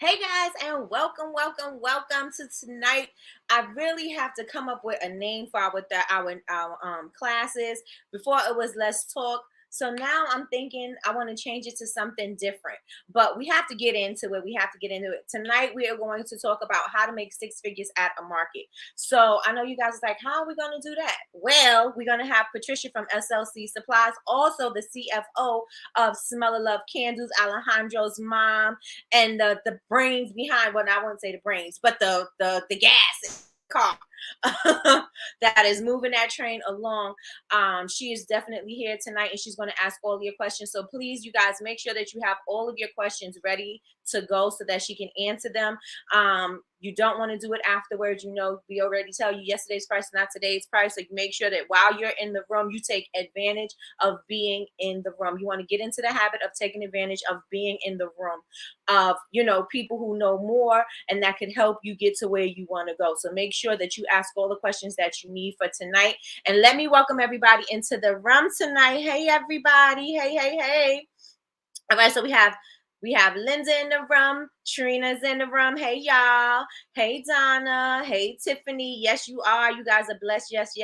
Hey guys, and welcome to tonight. I really have to come up with a name for our classes. Before it was Let's Talk. So now I'm thinking I want to change it to something different. But we have to get into it. We have to get into it. Tonight we are going to talk about how to make six figures at a market. So I know you guys are like, how are we going to do that? Well, we're going to have Patricia from SLC Supplies, also the CFO of Smell of Love Candles, Alejandro's mom, and the brains behind, well, I wouldn't say the brains, but the gas car that is moving that train along. She is definitely here tonight, and she's going to ask all your questions. So please, you guys, make sure that you have all of your questions ready to go so that she can answer them. You don't want to do it afterwards. You know, we already tell you yesterday's price, not today's price. So make sure that while you're in the room, you take advantage of being in the room. You want to get into the habit of taking advantage of being in the room, of, you know, people who know more and that can help you get to where you want to go. So make sure that you ask all the questions that you need for tonight. And let me welcome everybody into the room tonight. Hey, everybody. Hey. All right, so we have Linda in the room, Trina's in the room. Hey, y'all. Hey, Donna. Hey, Tiffany. Yes, you are. You guys are blessed. Yes.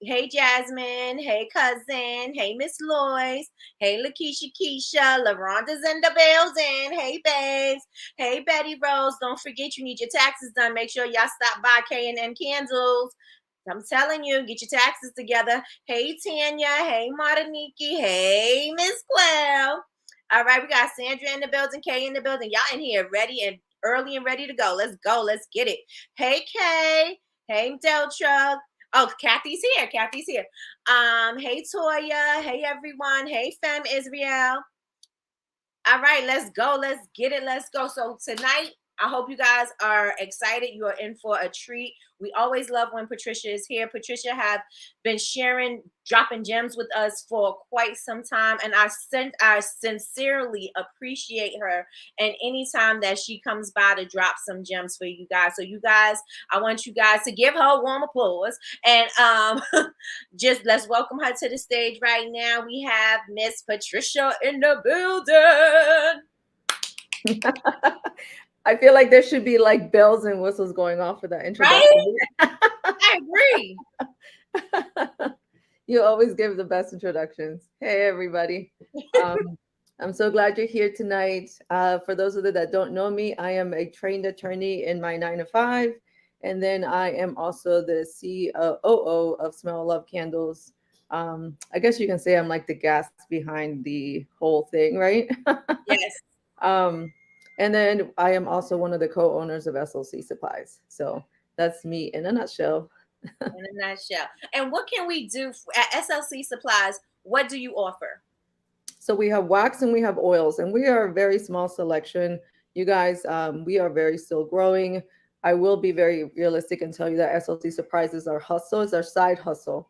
Hey, Jasmine. Hey, cousin. Hey, Miss Lois. Hey, Lakeisha Keisha. LaRonda's in the building. Hey, babes. Hey, Betty Rose. Don't forget you need your taxes done. Make sure y'all stop by K&N Candles. I'm telling you, get your taxes together. Hey, Tanya. Hey, Martiniki. Hey, Miss Quell. All right, we got Sandra in the building, Kay in the building. Y'all in here ready and early and ready to go. Let's go. Let's get it. Hey, Kay. Hey, Deltra. Oh, Kathy's here. Hey, Toya. Hey, everyone. Hey, Fem Israel. All right, let's go. Let's get it. Let's go. So tonight, I hope you guys are excited. You are in for a treat. We always love when Patricia is here. Patricia have been dropping gems with us for quite some time, and I sincerely appreciate her. And anytime that she comes by to drop some gems for you guys, so you guys, I want you guys to give her a warm applause, and just let's welcome her to the stage right now. We have Miss Patricia in the building. I feel like there should be like bells and whistles going off for that introduction. Right? I agree. You always give the best introductions. Hey, everybody. I'm so glad you're here tonight. For those of you that don't know me, I am a trained attorney in my 9 to 5. And then I am also the COO of Smell Love Candles. I guess you can say I'm like the gas behind the whole thing, right? Yes. um, and then I am also one of the co-owners of SLC Supplies. So that's me in a nutshell. In a nutshell. And what can we do at SLC Supplies? What do you offer? So we have wax and we have oils, and we are a very small selection. You guys, we are very still growing. I will be very realistic and tell you that SLC Surprises our hustle, is our side hustle,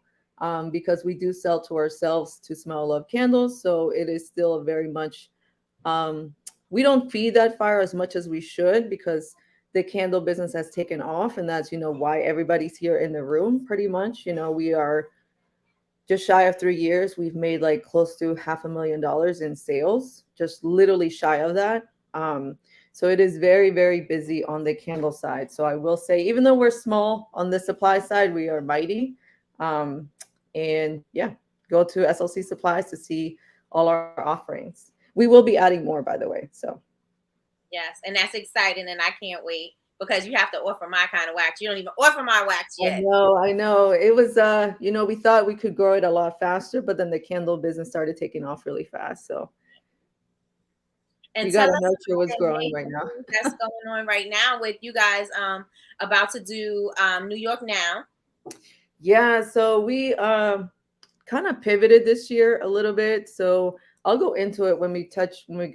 because we do sell to ourselves to Smell Love Candles. So it is still very much, um, we don't feed that fire as much as we should because the candle business has taken off, and that's why everybody's here in the room. Pretty much, we are just shy of 3 years, we've made like close to $500,000 in sales, just literally shy of that. So it is very, very busy on the candle side. So I will say, even though we're small on the supply side, we are mighty. And yeah, go to SLC Supplies to see all our offerings. We will be adding more, by the way. So Yes, and that's exciting, and I can't wait because you have to offer my kind of wax. You don't even offer my wax yet. I know. It was we thought we could grow it a lot faster, but then the candle business started taking off really fast. So And you tell gotta us nurture about what's the growing right amazing now. things that's going on right now with you guys about to do New York Now. Yeah, so we kind of pivoted this year a little bit. So I'll go into it when we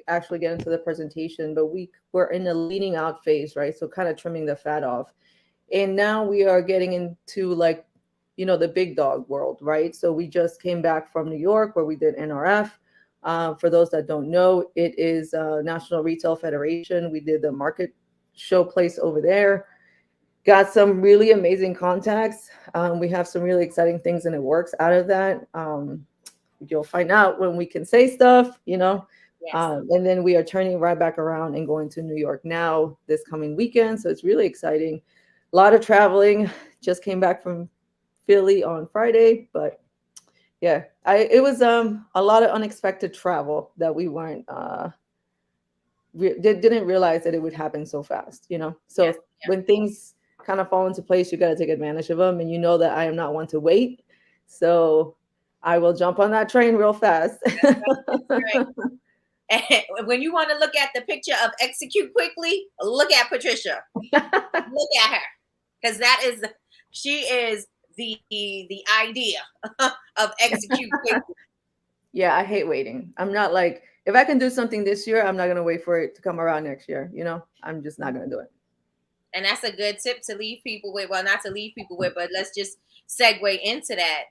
actually get into the presentation, but we were in a leaning out phase, right? So kind of trimming the fat off. And now we are getting into like, the big dog world, right? So we just came back from New York where we did NRF. For those that don't know, it is National Retail Federation. We did the market show place over there. Got some really amazing contacts. We have some really exciting things in the works out of that. You'll find out when we can say stuff. Yes. And then we are turning right back around and going to New York now this coming weekend. So it's really exciting. A lot of traveling. Just came back from Philly on Friday, but yeah, I it was a lot of unexpected travel that we weren't didn't realize that it would happen so fast, you know. Yes. So when things kind of fall into place, you got to take advantage of them, and you know that I am not one to wait. So I will jump on that train real fast. That's right. And when you want to look at the picture of execute quickly, look at Patricia. Look at her, because she is the idea of execute quickly. Yeah, I hate waiting. I'm not like, if I can do something this year, I'm not gonna wait for it to come around next year. You know, I'm just not gonna do it. And that's a good tip to leave people with. Well, not to leave people with, but let's just segue into that,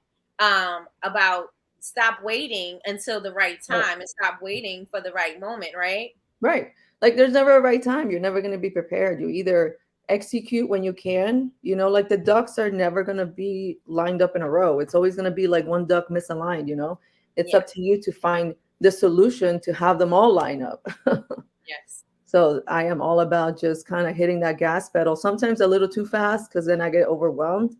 about stop waiting until the right Right. time and stop waiting for the right moment, right? Right. Like there's never a right time. You're never gonna be prepared. You either execute when you can, you know, like the ducks are never gonna be lined up in a row. It's always gonna be like one duck misaligned, you know. It's Yeah. up to you to find the solution to have them all line up. Yes. So I am all about just kind of hitting that gas pedal, sometimes a little too fast because then I get overwhelmed.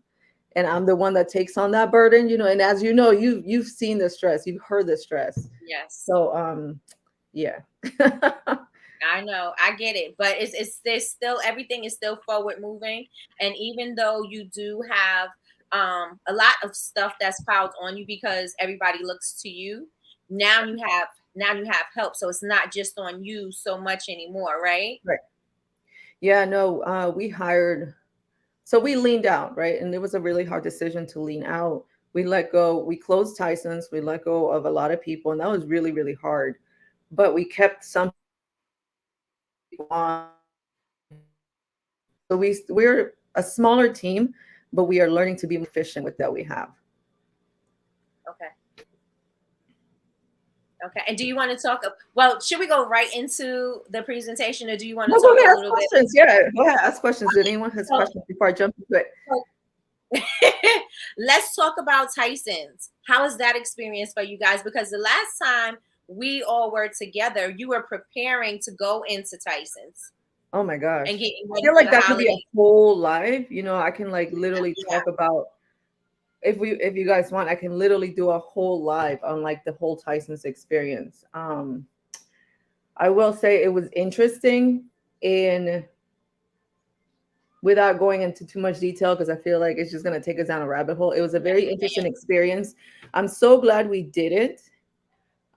And I'm the one that takes on that burden, you know. And as you know, you've seen the stress, you've heard the stress. Yes. So yeah. I know, I get it, but it's there's still everything is still forward moving, and even though you do have a lot of stuff that's piled on you because everybody looks to you, now you have help, so it's not just on you so much anymore, right? Right. Yeah, no, we hired, so we leaned out, right? And it was a really hard decision to lean out. We let go, we closed Tyson's, we let go of a lot of people, and that was really, really hard. But we kept some people on. So we're a smaller team, but we are learning to be more efficient with that we have. Okay. Okay. And do you want to talk? Well, should we go right into the presentation, or do you want to No, go talk ahead, a ask little bit? questions. Yeah, go ahead, ask questions. Did anyone has So, questions before I jump into it? let's talk about Tyson's. How is that experience for you guys? Because the last time we all were together, you were preparing to go into Tyson's Oh my and gosh. getting I ready feel for like the that could be a holiday. whole live. You know, I can like literally Yeah. talk about, if you guys want, I can literally do a whole live on like the whole Tyson's experience. I will say it was interesting in, without going into too much detail because I feel like it's just going to take us down a rabbit hole. It was a Yes, very interesting experience. I'm so glad we did it.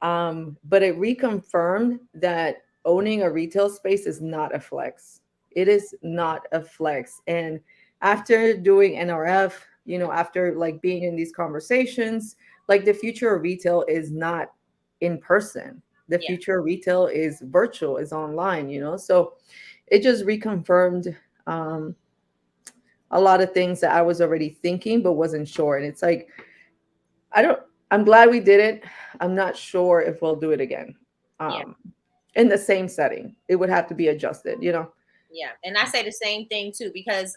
But it reconfirmed that owning a retail space is not a flex. It is not a flex. And after doing NRF, you know, after like being in these conversations, like the future of retail is not in person. The yeah, future of retail is virtual, is online, you know. So it just reconfirmed um, a lot of things that I was already thinking but wasn't sure. And it's like, I don't, I'm glad we did it. I'm not sure if we'll do it again. yeah, Um, in the same setting. It would have to be adjusted, you know? yeah. And I say the same thing too, because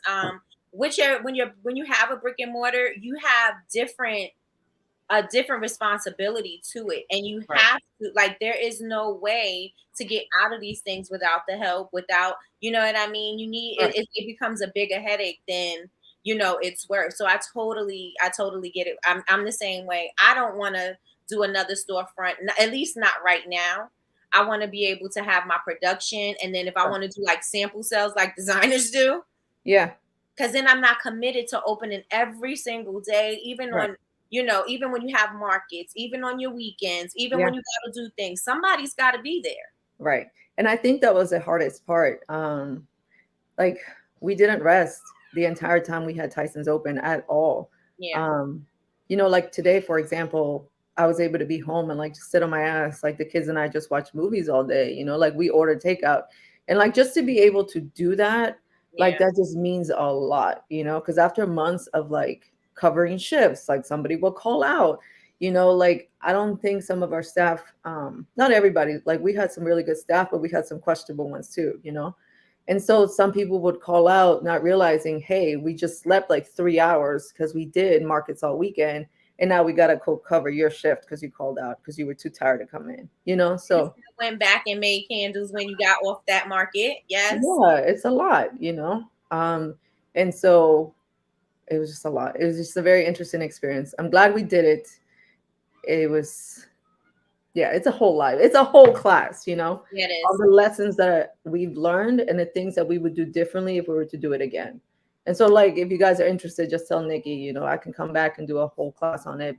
which are when you have a brick and mortar, you have a different responsibility to it, and you Right. have to, like, there is no way to get out of these things without the help, without, you know what I mean, you need Right. it becomes a bigger headache than it's worth. So I totally get it. I'm the same way. I don't want to do another storefront, at least not right now. I want to be able to have my production, and then if I Right. want to do like sample sales like designers do, Yeah. because then I'm not committed to opening every single day, even Right. on, even when you have markets, even on your weekends, even Yeah. when you got to do things, somebody's got to be there. Right. And I think that was the hardest part. Like we didn't rest the entire time we had Tyson's open at all. Yeah, Um, you know, like today, for example, I was able to be home and like just sit on my ass. Like the kids and I just watch movies all day, you know, like we ordered takeout. And like just to be able to do that, like yeah, that just means a lot, you know, because after months of like covering shifts, like somebody will call out, you know, like I don't think some of our staff, not everybody, like we had some really good staff, but we had some questionable ones too, you know. And so some people would call out, not realizing, hey, we just slept like 3 hours because we did markets all weekend. and now we gotta cover your shift because you called out because you were too tired to come in, you know. You So still went back and made candles when you got off that market. Yes. yeah, it's a lot, you know. And so it was just a lot. It was just a very interesting experience. I'm glad we did it. It was, yeah, it's a whole life. It's a whole class, you know, Yeah, it all is. the lessons that we've learned and the things that we would do differently if we were to do it again. And so, like, if you guys are interested, just tell Nikki, you know, I can come back and do a whole class on it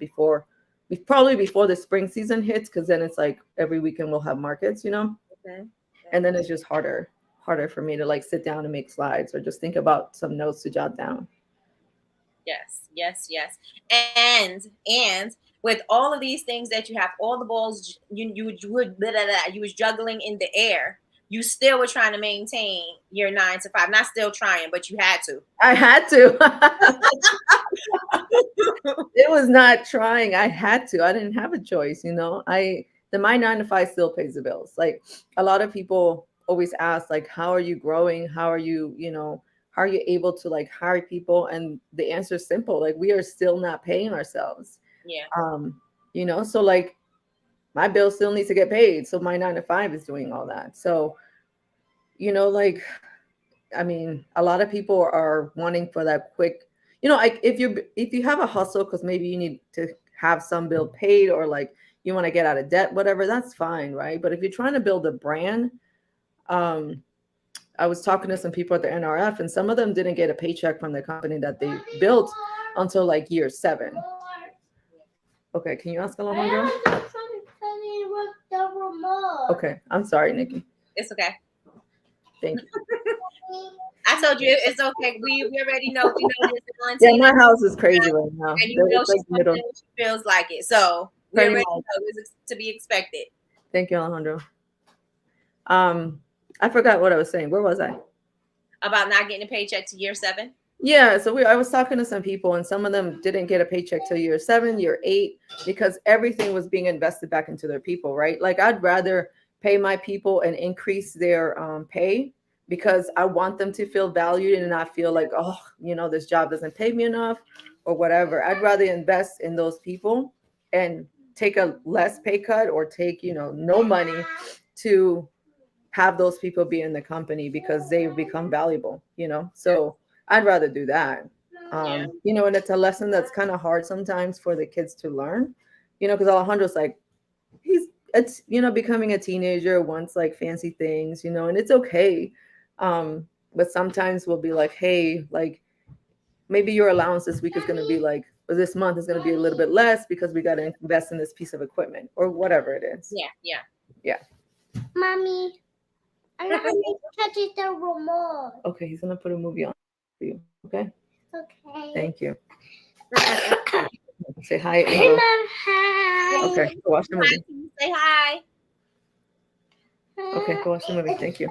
probably before the spring season hits, because then it's like every weekend we'll have markets, you know, Okay. and then it's just harder for me to like sit down and make slides or just think about some notes to jot down. Yes, yes, yes. And with all of these things that you have, all the balls you would blah, blah, blah, you was juggling in the air. You still were trying to maintain your 9 to 5. Not still trying, but you had to. I had to. It was not trying. I had to. I didn't have a choice, you know. My 9 to 5 still pays the bills. Like a lot of people always ask, like, how are you growing? How are you, you know, how are you able to like hire people? And the answer is simple. Like we are still not paying ourselves. Yeah, Um, you know, so like my bill still needs to get paid. So my 9 to 5 is doing all that. So, you know, like I mean, a lot of people are wanting for that quick, you know, like if you have a hustle because maybe you need to have some bill paid or like you want to get out of debt, whatever, that's fine, right? But if you're trying to build a brand, um, I was talking to some people at the NRF, and some of them didn't get a paycheck from the company that they built until like year 7. Okay, can you ask Alejandro? Okay, I'm sorry, Nikki. it's okay. Thank you. I told you it's okay. We already know. We know this Yeah, Valentina, my house is crazy right now. and you know It's like she's the gonna middle, do what she feels like it. So we pretty already much. know it's to be expected. Thank you, Alejandro. Um, I forgot what I was saying. Where was I? About not getting a paycheck to year 7. Yeah, so I was talking to some people, and some of them didn't get a paycheck till year 7, year 8, because everything was being invested back into their people, right? Like I'd rather pay my people and increase their pay because I want them to feel valued and not feel like, oh, you know, this job doesn't pay me enough or whatever. I'd rather invest in those people and take a less pay cut or take, you know, no money to have those people be in the company because they become valuable, you know? So I'd rather do that. Yeah. You know, and it's a lesson that's kind of hard sometimes for the kids to learn, you know, because Alejandro's like, it's, you know, becoming a teenager, wants like fancy things, you know, and it's okay. But sometimes we'll be like, hey, like maybe your allowance this week is going to be like, or this month is going to be a little bit less because we got to invest in this piece of equipment or whatever it is. Yeah, yeah. Yeah. Mommy, I'm not touching the remote. Okay, he's going to put a movie on for you. Okay. Okay. Thank you. Say hi, Mom, Angel. hi. Okay, go watch the Hi, movie. can you say hi? Okay, go watch the movie. Thank you.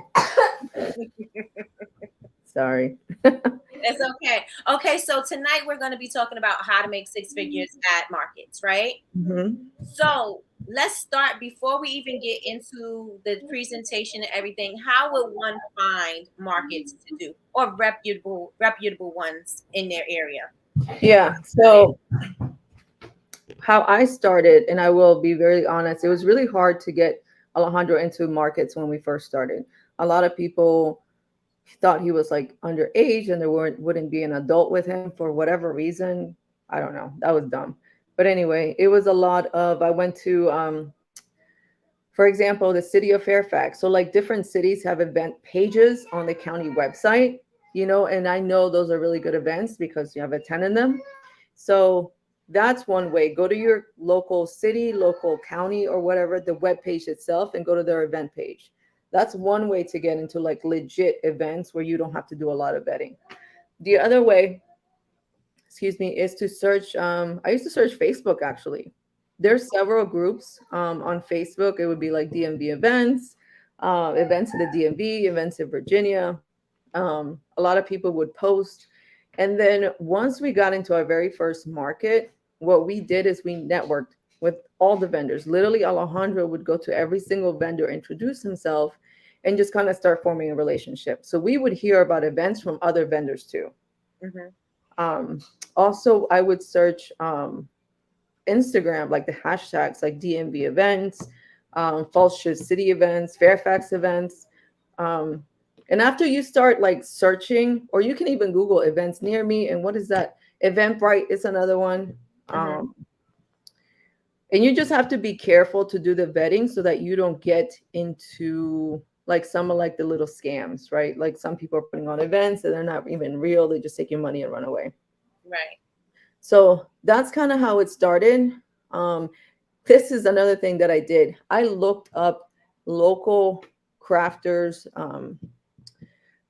Sorry. It's okay. Okay, so tonight we're going to be talking about how to make 6 figures at markets, right? Hmm. So let's start before we even get into the presentation and everything. How would one find markets to do or reputable ones in their area? Yeah. So how I started, and I will be very honest, it was really hard to get Alejandro into markets when we first started. A lot of people thought he was like underage and there wouldn't be an adult with him for whatever reason. I don't know. That was dumb. But anyway, it was a lot of I went to for example, the city of Fairfax. So like different cities have event pages on the county website, you know, and I know those are really good events because you have attended them. So that's one way. Go to your local city, local county, or whatever, the web page itself, and go to their event page. That's one way to get into like legit events where you don't have to do a lot of vetting. The other way, excuse me, is to search. I used to search Facebook actually. There's several groups on Facebook. It would be like DMV events, events in the DMV, events in Virginia. A lot of people would post. And then once we got into our very first market, what we did is we networked with all the vendors. Literally, Alejandro would go to every single vendor, introduce himself, and just kind of start forming a relationship. So we would hear about events from other vendors too. Mm-hmm. Also, I would search. Instagram, like the hashtags like DMV events, Falls Church City events, Fairfax events. Um, and after you start like searching, or you can even Google events near me. And what is that? Eventbrite is another one. Mm-hmm. And you just have to be careful to do the vetting so that you don't get into like some of like the little scams, right? Like some people are putting on events and they're not even real. They just take your money and run away. Right. So that's kind of how it started. Um, this is another thing that I did. I looked up local crafters.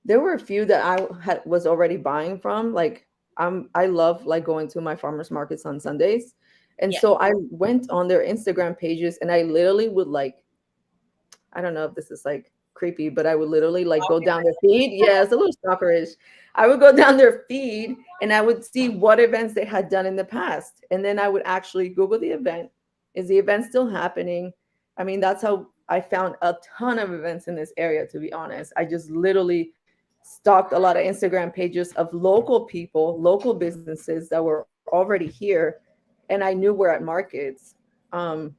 There were a few that was already buying from. Like I love like going to my farmers markets on Sundays. And Yeah. so I went on their Instagram pages and I literally would like, I don't know if this is like creepy, but I would literally like go down their feed. Yeah, it's a little stalkerish. I would go down their feed and I would see what events they had done in the past. And then I would actually Google the event. Is the event still happening? I mean, that's how I found a ton of events in this area, to be honest. I just literally stalked a lot of Instagram pages of local people, local businesses that were already here. And I knew we're at markets. And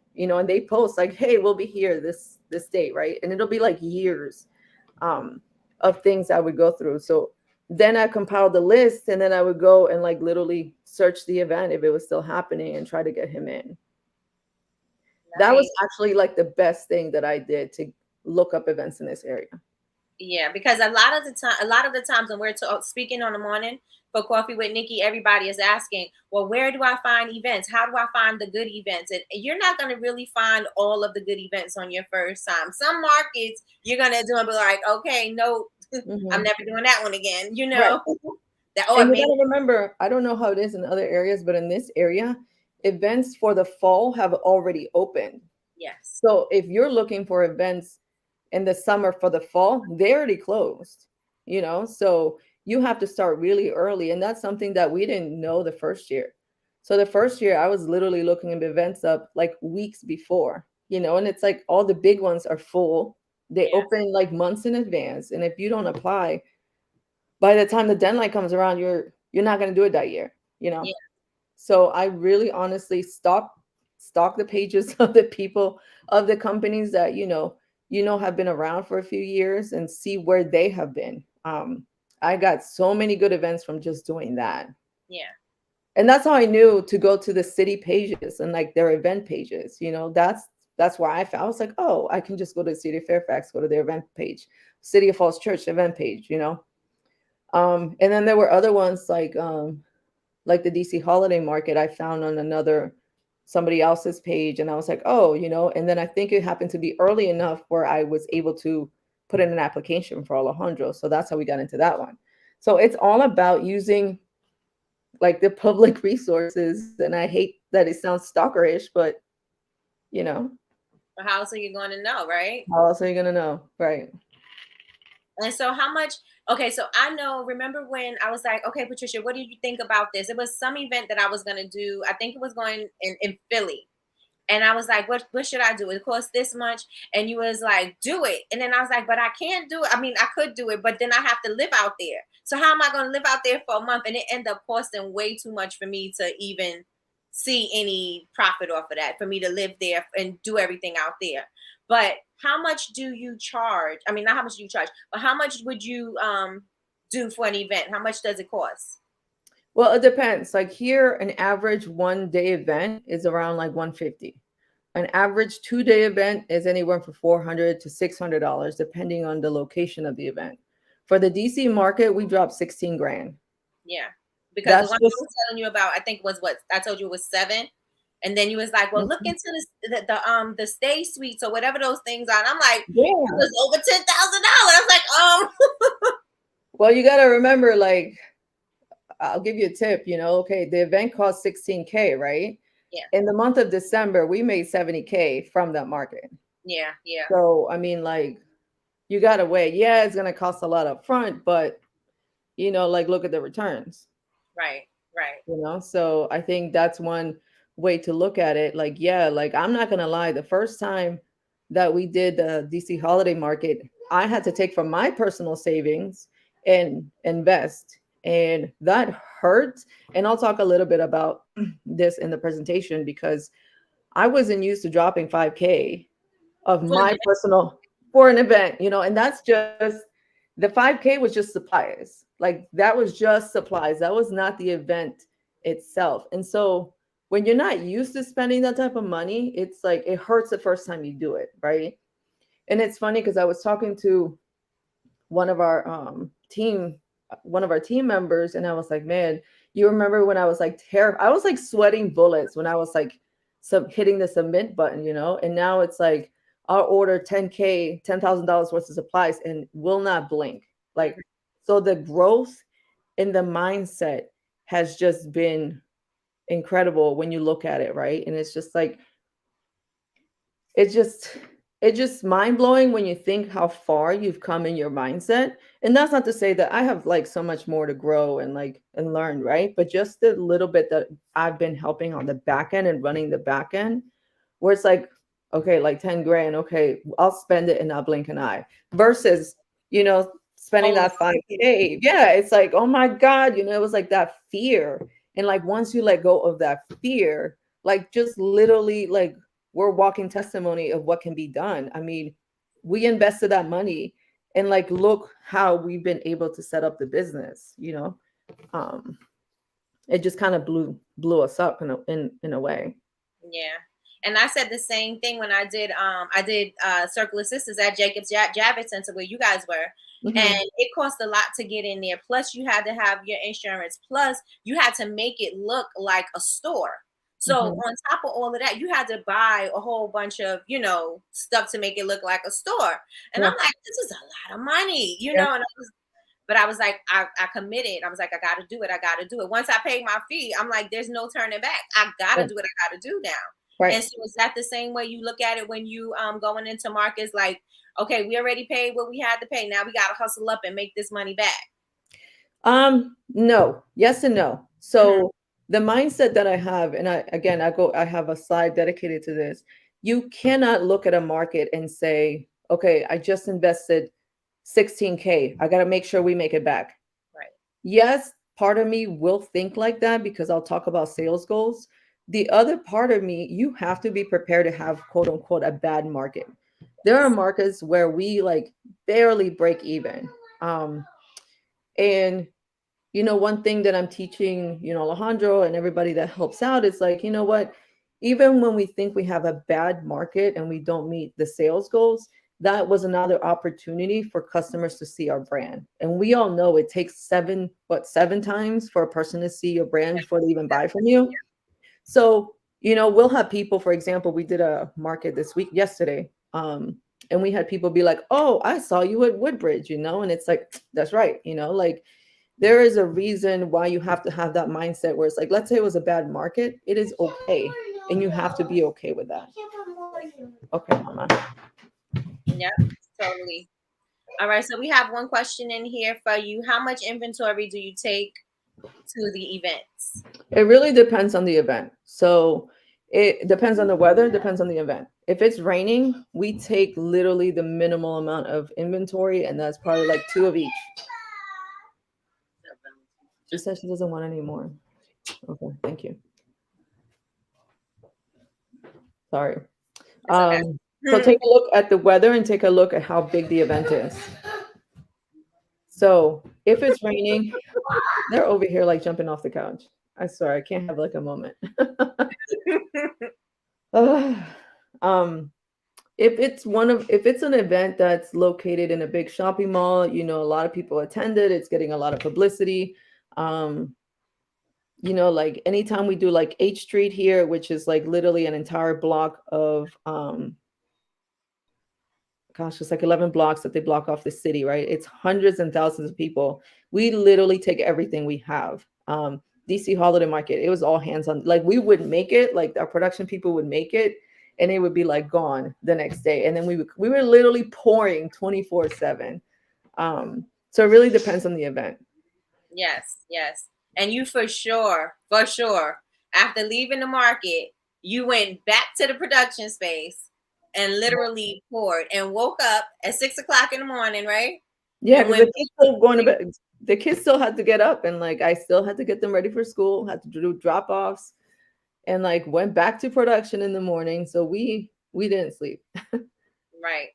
they post like, hey, we'll be here this date, right? And it'll be like years um of things I would go through. So then I compiled the list and then I would go and like literally search the event if it was still happening and try to get him in. That was Nice. actually like the best thing that I did to look up events in this area. Yeah, because a lot of the times when we're speaking on the morning for Coffee with Nikki, everybody is asking, well, where do I find events? How do I find the good events? And you're not going to really find all of the good events on your first time. Some markets you're going to do and be like, okay, no, I'm Hmm. never doing that one again, Right. that, oh, And you maybe, got to remember, I don't know how it is in other areas, but in this area, events for the fall have already opened. yes, So if you're looking for events in the summer for the fall, they already closed. So you have to start really early. And that's something that we didn't know the first year. So the first year, I was literally looking at events up like weeks before, and it's like all the big ones are full. They yeah, open like months in advance. And if you don't apply, by the time the deadline comes around, you're not going to do it that year. yeah, So I really honestly stalk the pages of the people of the companies that have been around for a few years and see where they have been. I got so many good events from just doing that. yeah. And that's how I knew to go to the city pages and like their event pages. That's why I was like, oh, I can just go to the City of Fairfax, go to their event page, City of Falls Church event page. And then there were other ones like the DC holiday market I found on another somebody else's page. And I was like, oh, and then I think it happened to be early enough where I was able to put in an application for Alejandro. So that's how we got into that one. So it's all about using like the public resources. And I hate that it sounds stalkerish, but you know, But how else are you going to know, right? how else are you gonna know? Right. And so how much, okay, so I know, remember when I was like, okay, Patricia, what do you think about this? It was some event that I was going to do. I think it was going in Philly. And I was like, what should I do? It costs this much. And you was like, do it. And then I was like, but I can't do it. I mean, I could do it, but then I have to live out there. So how am I going to live out there for a month? And it ended up costing way too much for me to even see any profit off of that, for me to live there and do everything out there. But how much do you charge? I mean, not how much do you charge, but how much would you do for an event? How much does it cost? Well, it depends. Like here, an average 1 day event is around like 150. An average 2 day event is anywhere from $400 to $600, depending on the location of the event. For the DC market, we dropped 16 grand. Yeah. Because the That's one I just was telling you about, I think was what I told you was 7. And then you was like, well, look into the stay suites or whatever those things are. And I'm like, it yeah. was over $10,000. I was like, Well, you got to remember, like, I'll give you a tip. Okay, the event cost 16K, right? yeah, In the month of December, we made 70K from that market. yeah, yeah, So, I mean, like, you got to weigh. Yeah, it's going to cost a lot up front, but like look at the returns. right, right. So I think that's one way to look at it. Like, yeah, like I'm not gonna lie, the first time that we did the DC holiday market, I had to take from my personal savings and invest. And that hurts. And I'll talk a little bit about this in the presentation because I wasn't used to dropping 5K of For my personal for an event, and that's just the 5K was just supplies. Like that was just supplies. That was not the event itself. And so when you're not used to spending that type of money, it's like it hurts the first time you do it, right? And it's funny because I was talking to one of our team one of our team members, and I was like, man, you remember when I was like I was like sweating bullets when I was like hitting the submit button, and now it's like I'll order 10K, $10,000 worth of supplies and will not blink. Like, so the growth in the mindset has just been incredible when you look at it, right? And it's just like it's just it's just mind-blowing when you think how far you've come in your mindset. And that's not to say that I have like so much more to grow and like and learn, right? But just the little bit that I've been helping on the back end and running the back end, where it's like, okay, like 10 grand, okay, I'll spend it and I'll blink an eye, versus spending holding that 5K. Yeah, it's like, oh my God, it was like that fear. And like once you let go of that fear, like just literally like we're walking testimony of what can be done. I mean, we invested that money and like look how we've been able to set up the business. Um it just kind of blew us up in a way. Yeah. And I said the same thing when I did Circle of Sisters at Jacobs Javits Center where you guys were. Mhm. And it cost a lot to get in there. Plus you had to have your insurance. Plus you had to make it look like a store. So Mhm. on top of all of that, you had to buy a whole bunch of, stuff to make it look like a store. And I'm Yeah. like, this is a lot of money, Yeah. and but I was like, I committed. I was like, I got to do it. I got to do it. Once I paid my fee, I'm like, there's no turning back. I got to Right. do what I got to do now. Right. And so is that the same way you look at it when you going into markets? Like, okay, we already paid what we had to pay. Now we got to hustle up and make this money back. No. Yes and no. Mhm. So the mindset that I have, and I have a slide dedicated to this. You cannot look at a market and say, okay, I just invested 16K. I got to make sure we make it back. Right. Yes, part of me will think like that because I'll talk about sales goals. The other part of me, you have to be prepared to have quote unquote a bad market. There are markets where we like barely break even. And one thing that I'm teaching, Alejandro and everybody that helps out is like, you know what? Even when we think we have a bad market and we don't meet the sales goals, that was another opportunity for customers to see our brand. And we all know it takes seven times for a person to see your brand before they even buy from you. So, we'll have people, for example, we did a market yesterday. And we had people be like, oh, I saw you at Woodbridge, and it's like, that's right. Like there is a reason why you have to have that mindset where it's like, let's say it was a bad market, it is okay. And you have to be okay with that. Okay, mama. Yep, totally. All right. So we have one question in here for you. How much inventory do you take to the events? It really depends on the event. So it depends on the weather, depends on the event. If it's raining, we take literally the minimal amount of inventory, and that's probably like two of each. She said she doesn't want any more. Okay, thank you. Sorry. It's okay. So take a look at the weather and take a look at how big the event is. So if it's raining, they're over here like jumping off the couch. I swear I can't have like a moment. um, if it's an event that's located in a big shopping mall, a lot of people attend it. It's getting a lot of publicity. Um, like anytime we do like H Street here, which is like literally an entire block of gosh, it's like 11 blocks that they block off the city, right? It's hundreds and thousands of people. We literally take everything we have. DC Holiday Market, it was all hands on. Like we would make it, like our production people would make it, and it would be like gone the next day. And then we were literally pouring 24/7. So it really depends on the event. Yes, yes. And you for sure, after leaving the market, you went back to the production space and literally poured and woke up at 6 o'clock in the morning, right? Yeah, And because when the kids still going to bed. the kids still had to get up, and like I still had to get them ready for school, had to do drop offs, and like went back to production in the morning. So we didn't sleep. Right.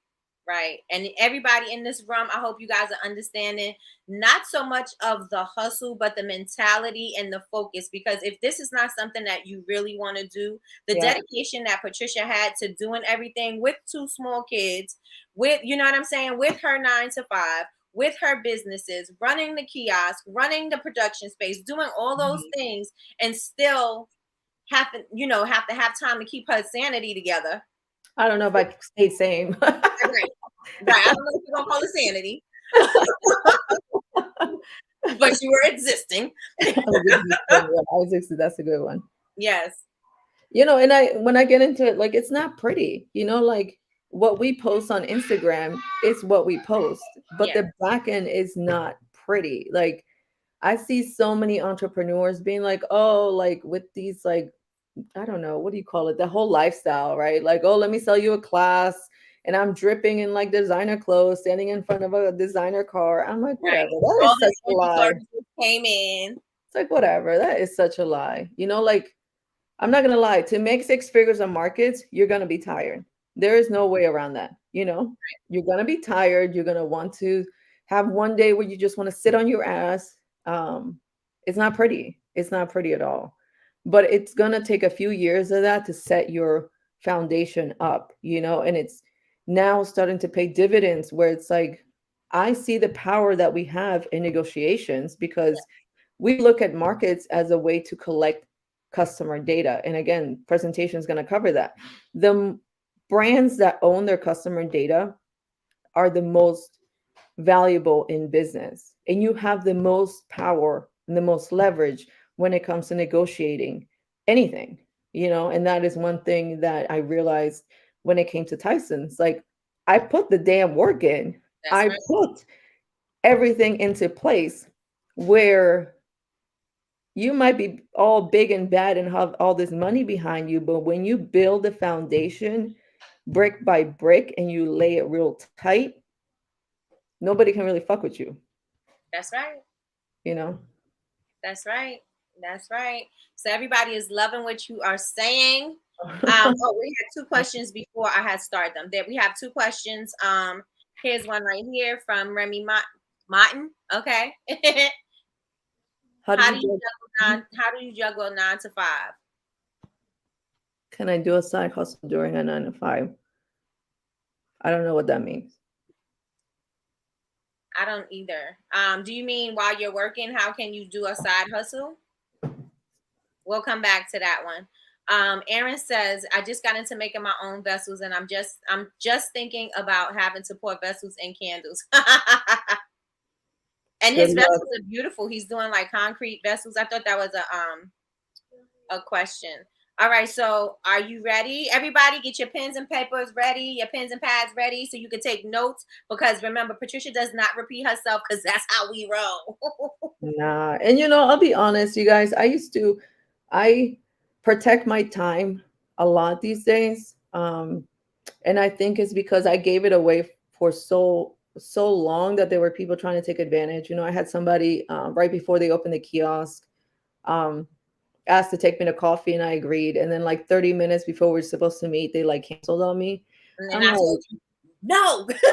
Right. And everybody in this room, I hope you guys are understanding not so much of the hustle, but the mentality and the focus. Because if this is not something that you really want to do, the Yeah. dedication that Patricia had to doing everything with two small kids, with, you know what I'm saying, with her 9 to 5, with her businesses, running the kiosk, running the production space, doing all those Mhm. things, and still have to have time to keep her sanity together. I don't know if I stayed same. Right. Right. I don't know if you're gonna call it sanity, but you were existing. I was existing, yeah, I was that's a good one. Yes. And I when I get into it, like it's not pretty, like what we post on Instagram is what we post, but Yes. the back end is not pretty. Like I see so many entrepreneurs being like, oh, like with these like I don't know, what do you call it? The whole lifestyle, right? Like, oh, let me sell you a class and I'm dripping in like designer clothes, standing in front of a designer car. I'm like, Right. whatever. That All is such this a lie. inventory just came in. It's like, whatever. That is such a lie. Like, I'm not going to lie. To make six figures on markets, you're going to be tired. There is no way around that. You're going to be tired. You're going to want to have one day where you just want to sit on your ass. Um, it's not pretty. It's not pretty at all. But it's going to take a few years of that to set your foundation up, and it's now starting to pay dividends where it's like, I see the power that we have in negotiations because we look at markets as a way to collect customer data. And again, presentation is going to cover that. The brands that own their customer data are the most valuable in business. And you have the most power and the most leverage when it comes to negotiating anything, and that is one thing that I realized when it came to Tyson's. Like, I put the damn work in, That's I right. put everything into place where you might be all big and bad and have all this money behind you, but when you build a foundation brick by brick and you lay it real tight, nobody can really fuck with you, That's right. you know? That's right. That's right. So everybody is loving what you are saying. Oh, we had two questions before I had started them. There we have two questions. Here's one right here from Remy Martin. Okay. How do How you do you judge? juggle how do you juggle 9 to 5? Can I do a side hustle during a 9 to 5? I don't know what that means. I don't either. Do you mean while you're working, how can you do a side hustle? We'll come back to that one. Aaron says, I just got into making my own vessels and I'm just thinking about having to pour vessels and candles. And Good his luck. vessels are beautiful. He's doing like concrete vessels. I thought that was a question. All right, so are you ready? Everybody get your pens and papers ready, your pens and pads ready so you can take notes because remember Patricia does not repeat herself because that's how we roll. Nah. And I'll be honest, you guys, I protect my time a lot these days. And I think it's because I gave it away for so long that there were people trying to take advantage. I had somebody right before they opened the kiosk um, asked to take me to coffee, and I agreed. And then like 30 minutes before we were supposed to meet, they like canceled on me. And then I'm I like, told you, no, yeah,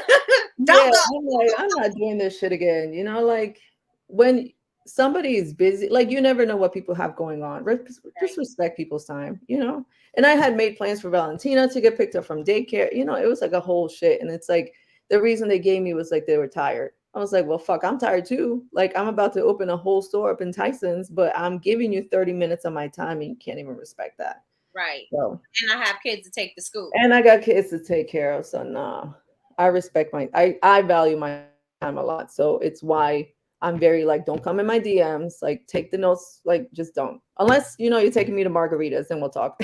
don't go. I'm like, I'm not doing this shit again. Like when somebody is busy, like you never know what people have going on. Just Right, respect people's time. And I had made plans for Valentina to get picked up from daycare. It was like a whole shit. And it's like the reason they gave me was like they were tired. I was like, well, fuck, I'm tired too. Like I'm about to open a whole store up in Tyson's, but I'm giving you 30 minutes of my time and you can't even respect that. right. So And I have kids to take to school. and I got kids to take care of, so nah. I respect I value my time a lot. So it's why I'm very like, don't come in my DMs, like take the notes, like just don't. Unless you're taking me to margaritas, then we'll talk.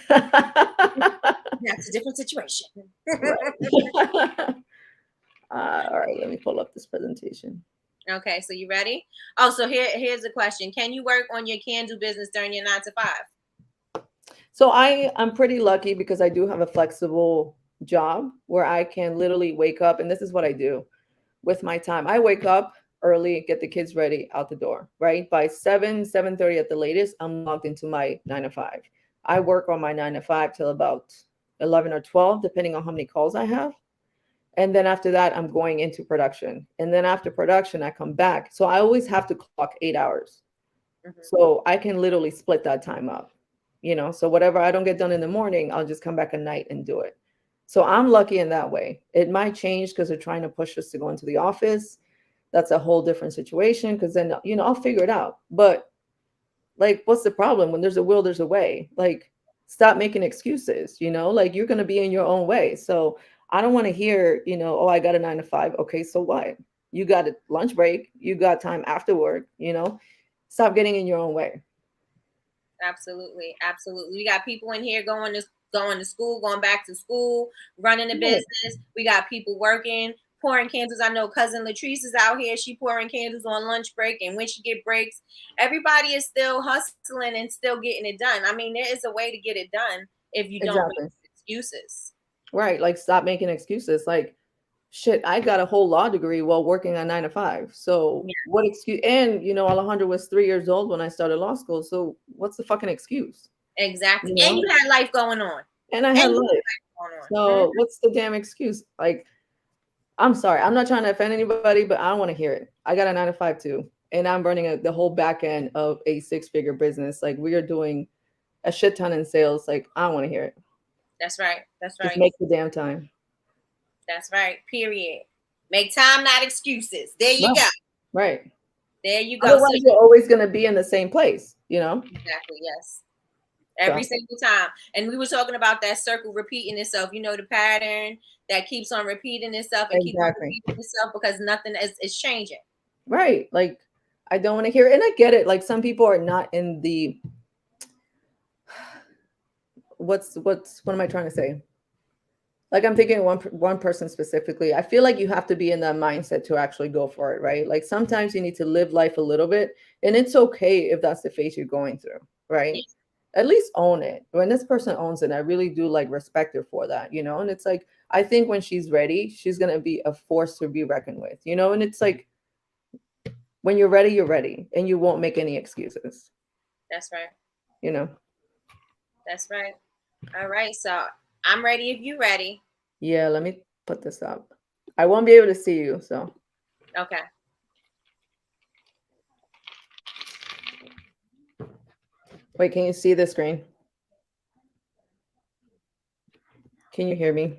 That's a different situation. Right. All right, let me pull up this presentation. Okay, so you ready? Oh, so here's the question. Can you work on your candle business during your 9 to 5? So I'm pretty lucky because I do have a flexible job where I can literally wake up, and this is what I do. with my time. I wake up early, get the kids ready out the door, right? By 7:30 at the latest, I'm logged into my 9 to 5. I work on my 9 to 5 till about 11 or 12, depending on how many calls I have. And then after that, I'm going into production. And then after production, I come back. So I always have to clock 8 hours. Mhm. So I can literally split that time up, so whatever I don't get done in the morning, I'll just come back at night and do it. So I'm lucky in that way. It might change because they're trying to push us to go into the office. That's a whole different situation because then, I'll figure it out. But like, what's the problem? When there's a will, there's a way. Like, stop making excuses, like you're going to be in your own way. So I don't want to hear, oh, I got a 9 to 5. Okay, so what? You got a lunch break, you got time after work, stop getting in your own way. Absolutely, absolutely. We got people in here going to school, going back to school, running a business. We got people working, pouring candles. I know cousin Latrice is out here. She pouring candles on lunch break, and when she get breaks, everybody is still hustling and still getting it done. I mean, there is a way to get it done if you don't Exactly. make excuses. Right. Like, stop making excuses. Like, shit, I got a whole law degree while working on 9 to 5. So Yeah, what excuse? And, Alejandro was 3 years old when I started law school. So what's the fucking excuse? exactly. You And know? you had life going on. And I And had you life. had life going on. So what's the damn excuse? Like, I'm sorry. I'm not trying to offend anybody, but I don't want to hear it. I got a 9 to 5 too. And I'm running the whole back end of a 6-figure business. Like, we are doing a shit ton in sales. Like, I don't want to hear it. That's right. That's Just right. make the damn time. That's right. Period. Make time, not excuses. There you Right. go. Right. There you go. So Otherwise, you're always going to be in the same place, exactly, yes. Every So, single time. And we were talking about that circle repeating itself. The pattern that keeps on repeating itself and keep on exactly. repeating itself because nothing is changing. Right. Like, I don't want to hear it. And I get it. Like, some people are not in the, what am I trying to say? Like, I'm thinking one person specifically. I feel like you have to be in that mindset to actually go for it, right? Like, sometimes you need to live life a little bit, and it's okay if that's the phase you're going through, right? At least own it. When this person owns it, I really do like respect her for that, And it's like, I think when she's ready, she's gonna be a force to be reckoned with, And it's like, when you're ready, and you won't make any excuses, That's right. you know. That's right. All right. So I'm ready if you're ready. Yeah, let me put this up. I won't be able to see you, so. Okay. Wait, can you see the screen? Can you hear me?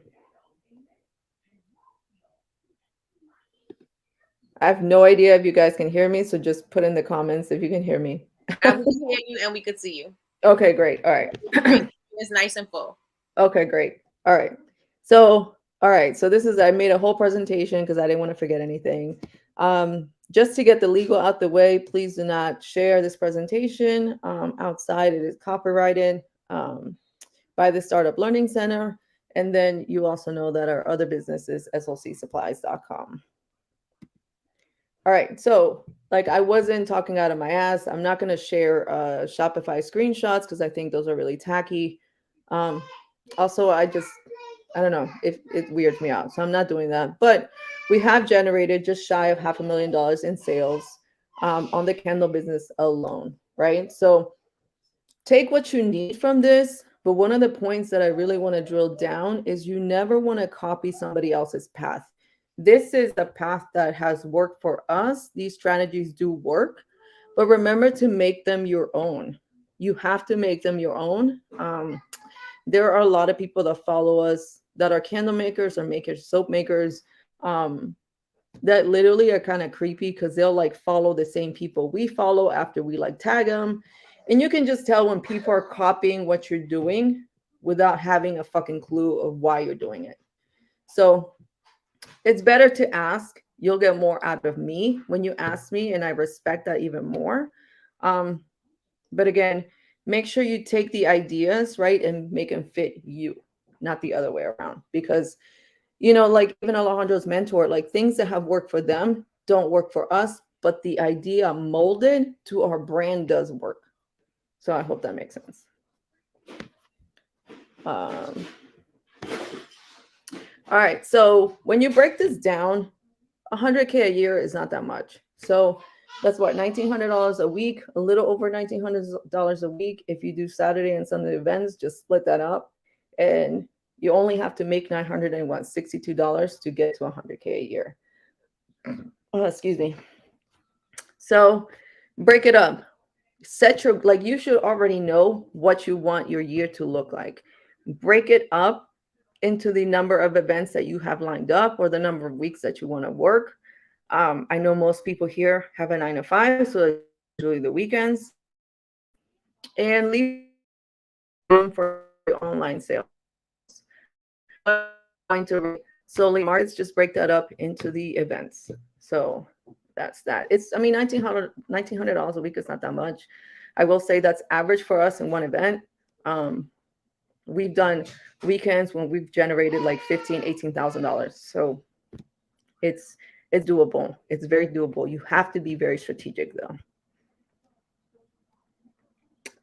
I have no idea if you guys can hear me, so just put in the comments if you can hear me. And we can hear you and we could see you. Okay, great. All right. It's nice and full. Okay, great. All right. So, this is, I made a whole presentation because I didn't want to forget anything. Just to get the legal out the way, please do not share this presentation outside. It is copyrighted by the Startup Learning Center. And then you also know that our other business is slcsupplies.com. All right, so like, I wasn't talking out of my ass. I'm not going to share Shopify screenshots because I think those are really tacky. Also, I don't know if it weirds me out, so I'm not doing that. But we have generated just shy of $500,000 in sales on the candle business alone, right? So take what you need from this. But one of the points that I really want to drill down is you never want to copy somebody else's path. This is a path that has worked for us. These strategies do work, but remember to make them your own. You have to make them your own. There are a lot of people that follow us that are candle makers or makers, soap makers, that literally are kind of creepy because they'll like follow the same people we follow after we like tag them. And you can just tell when people are copying what you're doing without having a fucking clue of why you're doing it. So it's better to ask. You'll get more out of me when you ask me, and I respect that even more. But again, make sure you take the ideas, right, and make them fit you, not the other way around. Because, like even Alejandro's mentor, like things that have worked for them don't work for us, but the idea molded to our brand does work. So I hope that makes sense. All right. So when you break this down, 100K a year is not that much. So that's what, $1,900 a week, a little over $1,900 a week. If you do Saturday and Sunday events, just split that up, and you only have to make $962 to get to 100K a year. Oh, excuse me. So break it up. Set your, like, you should already know what you want your year to look like. Break it up into the number of events that you have lined up or the number of weeks that you want to work. I know most people here have a 9 to 5, so it's usually the weekends, and leave room for online sales. Going to solely markets, just break that up into the events. So that's that. It's, I mean, $1,900 a week is not that much. I will say that's average for us in one event. We've done weekends when we've generated like $18,000. So it's doable. It's very doable. You have to be very strategic though.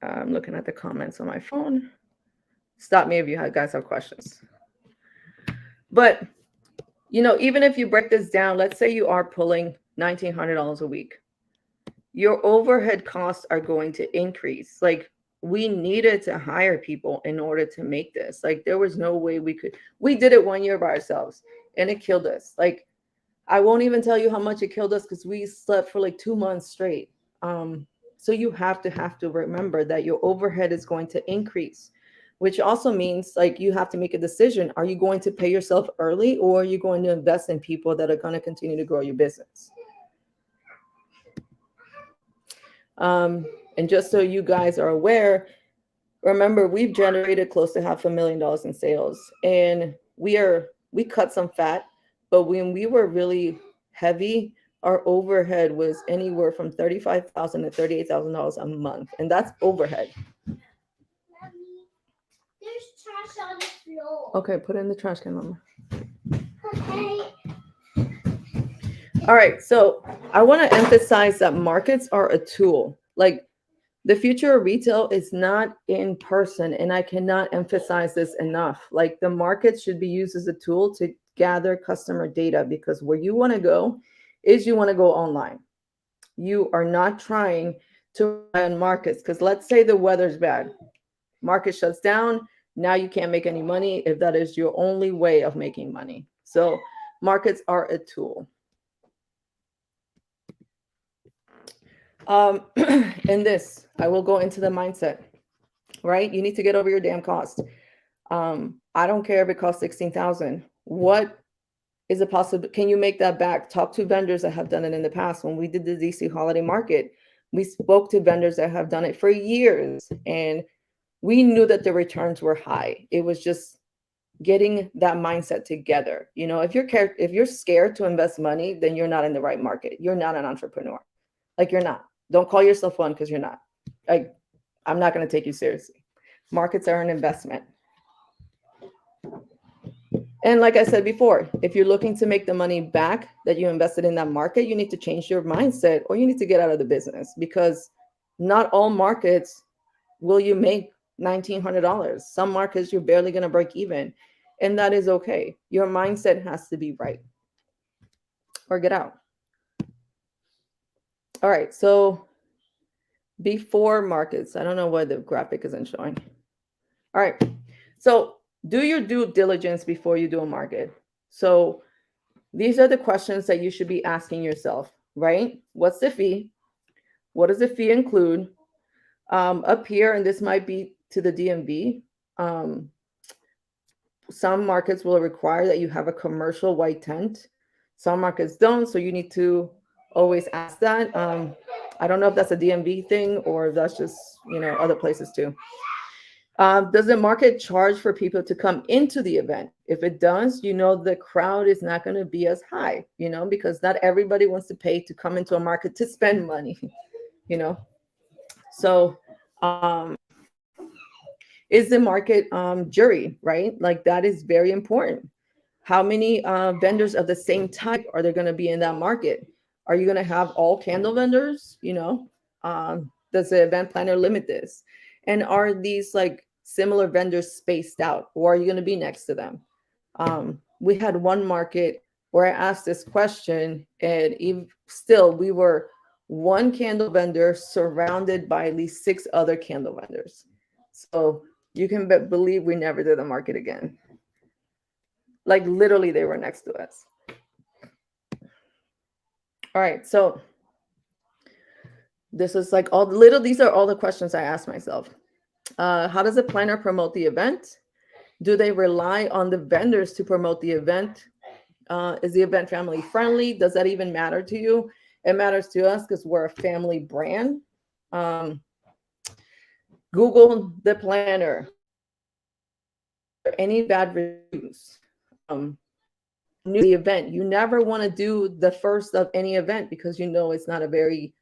I'm looking at the comments on my phone. Stop me if you guys have questions. But, you know, even if you break this down, let's say you are pulling $1,900 a week, your overhead costs are going to increase. Like, we needed to hire people in order to make this. Like, there was no way we did it 1 year by ourselves and it killed us. Like, I won't even tell you how much it killed us because we slept for like 2 months straight. So you have to remember that your overhead is going to increase, which also means like you have to make a decision. Are you going to pay yourself early, or are you going to invest in people that are going to continue to grow your business? And just so you guys are aware, remember, we've generated close to $500,000 in sales, and we cut some fat, but when we were really heavy, our overhead was anywhere from $35,000 to $38,000 a month, and that's overhead. Mommy, there's trash on the floor. Okay, put it in the trash can, Mama. Okay. All right, so I want to emphasize that markets are a tool. Like, the future of retail is not in person, and I cannot emphasize this enough. Like, the market should be used as a tool to gather customer data, because where you want to go is you want to go online. You are not trying to rely on markets, because let's say the weather's bad, market shuts down, now you can't make any money if that is your only way of making money. So markets are a tool. In this, I will go into the mindset, right? You need to get over your damn cost. I don't care if it costs $16,000. What is it possible? Can you make that back? Talk to vendors that have done it in the past. When we did the DC holiday market, we spoke to vendors that have done it for years, and we knew that the returns were high. It was just getting that mindset together. You know, if you're scared to invest money, then you're not in the right market. You're not an entrepreneur. Like, you're not. Don't call yourself one, because you're not. Like, I'm not going to take you seriously. Markets are an investment. And like I said before, if you're looking to make the money back that you invested in that market, you need to change your mindset, or you need to get out of the business, because not all markets will you make $1,900. Some markets you're barely going to break even, and that is okay. Your mindset has to be right, or get out. All right, so before markets, I don't know why the graphic isn't showing. All right, so do your due diligence before you do a market. So these are the questions that you should be asking yourself, right? What's the fee? What does the fee include? Up here, and this might be to the DMV, some markets will require that you have a commercial white tent. Some markets don't, so you need to always ask that. I don't know if that's a DMV thing or if that's just, you know, other places too. Does the market charge for people to come into the event? If it does, you know, the crowd is not going to be as high, you know, because not everybody wants to pay to come into a market to spend money, you know. So is the market jury, right? Like, that is very important. How many vendors of the same type are there going to be in that market? Are you going to have all candle vendors? You know, does the event planner limit this? And are these like similar vendors spaced out, or are you going to be next to them? We had one market where I asked this question, and even still, we were one candle vendor surrounded by at least six other candle vendors. So you can believe we never did the market again. Like literally, they were next to us. All right, so this is like all the little. These are all the questions I asked myself. How does a planner promote the event? Do they rely on the vendors to promote the event? Is the event family friendly? Does that even matter to you? It matters to us because we're a family brand. Um, Google the planner. Any bad reviews? New the event. You never want to do the first of any event because you know it's not a very.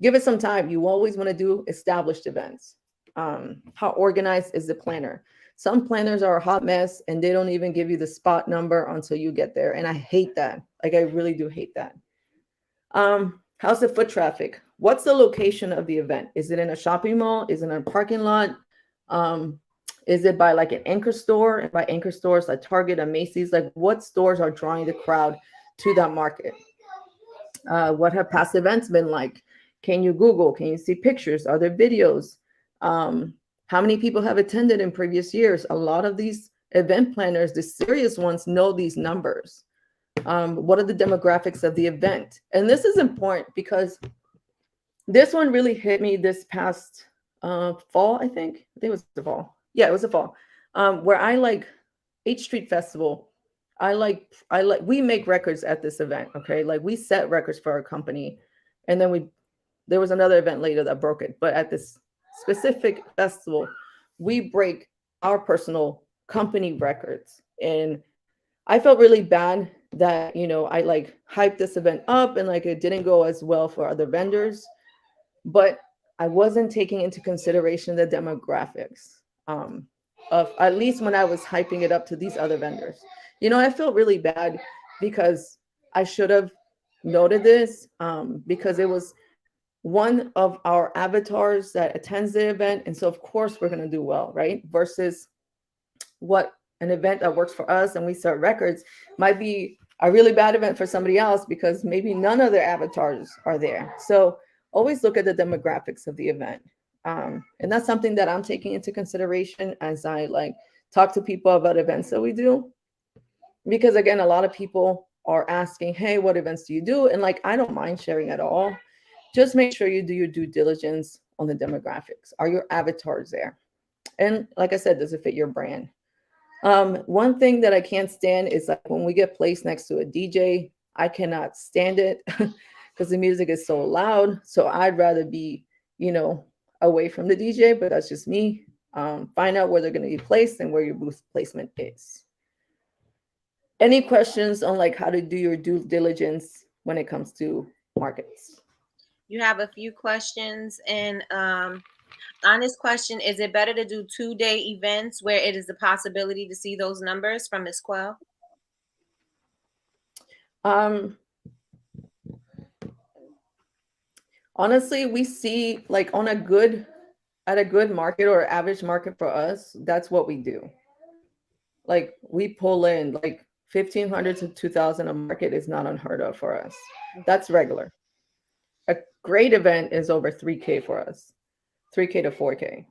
Give it some time. You always want to do established events. How organized is the planner? Some planners are a hot mess and they don't even give you the spot number until you get there. And I hate that. Like I really do hate that. How's the foot traffic? What's the location of the event? Is it in a shopping mall? Is it in a parking lot? Is it by like an anchor store? And by anchor stores like Target and Macy's, like what stores are drawing the crowd to that market? What have past events been like? Can you Google? Can you see pictures? Are there videos? How many people have attended in previous years? A lot of these event planners, the serious ones, know these numbers. What are the demographics of the event? And this is important because this one really hit me this past fall, I think. I think it was the fall. Yeah, it was the fall. Where I like H Street Festival. We make records at this event. Okay. Like we set records for our company. And then there was another event later that broke it. But at this specific festival, we break our personal company records. And I felt really bad that, I like hyped this event up and like it didn't go as well for other vendors, but I wasn't taking into consideration the demographics of at least when I was hyping it up to these other vendors. I felt really bad because I should have noted this because it was one of our avatars that attends the event. And so of course we're going to do well, right? Versus what an event that works for us and we set records might be a really bad event for somebody else because maybe none of their avatars are there. So always look at the demographics of the event. And that's something that I'm taking into consideration as I like talk to people about events that we do. Because again, a lot of people are asking, hey, what events do you do? And like, I don't mind sharing at all. Just make sure you do your due diligence on the demographics. Are your avatars there? And like I said, does it fit your brand? One thing that I can't stand is like when we get placed next to a DJ, I cannot stand it because the music is so loud. So I'd rather be, away from the DJ, but that's just me. Find out where they're going to be placed and where your booth placement is. Any questions on like how to do your due diligence when it comes to markets? You have a few questions, and honest question: is it better to do 2-day events where it is a possibility to see those numbers from Ms. Quell? Honestly, we see like at a good market or average market for us, that's what we do. Like we pull in like 1,500 to 2,000 a market is not unheard of for us. That's regular. A great event is over 3K for us, 3K to 4K.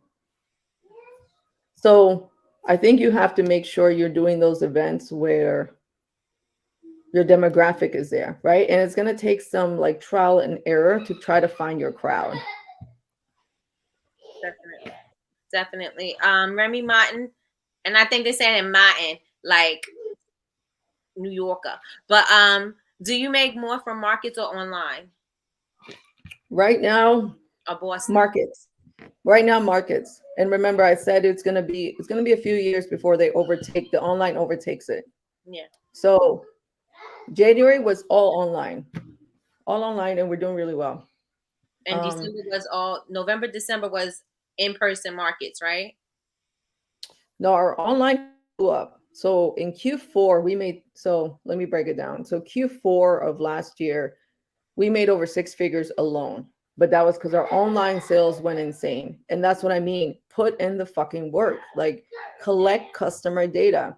So I think you have to make sure you're doing those events where your demographic is there, right? And it's going to take some like trial and error to try to find your crowd. Definitely. Remy Martin, and I think they're saying Martin, like New Yorker. But do you make more from markets or online? Right now, Or Boston? markets. Right now, markets. And remember, I said it's gonna be a few years before the online overtakes it. Yeah. So January was all online, and we're doing really well. And November, December was in-person markets, right? No, our online blew up. So in Q4, so let me break it down. So Q4 of last year, we made over six figures alone. But that was because our online sales went insane. And that's what I mean. Put in the fucking work. Like collect customer data.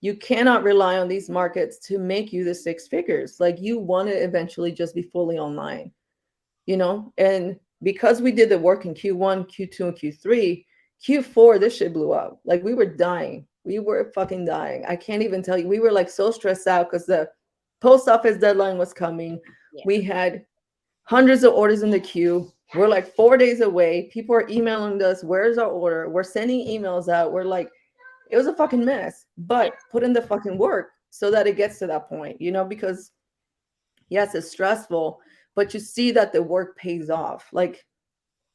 You cannot rely on these markets to make you the six figures. Like you want to eventually just be fully online, you know? And because we did the work in Q1, Q2, and Q3, Q4, this shit blew up. Like we were dying. We were fucking dying. I can't even tell you. We were like so stressed out because the post office deadline was coming. Yeah. We had hundreds of orders in the queue. We're like 4 days away. People are emailing us, where's our order? We're sending emails out. We're like, it was a fucking mess. But put in the fucking work so that it gets to that point, you know, because yes, it's stressful, but you see that the work pays off. Like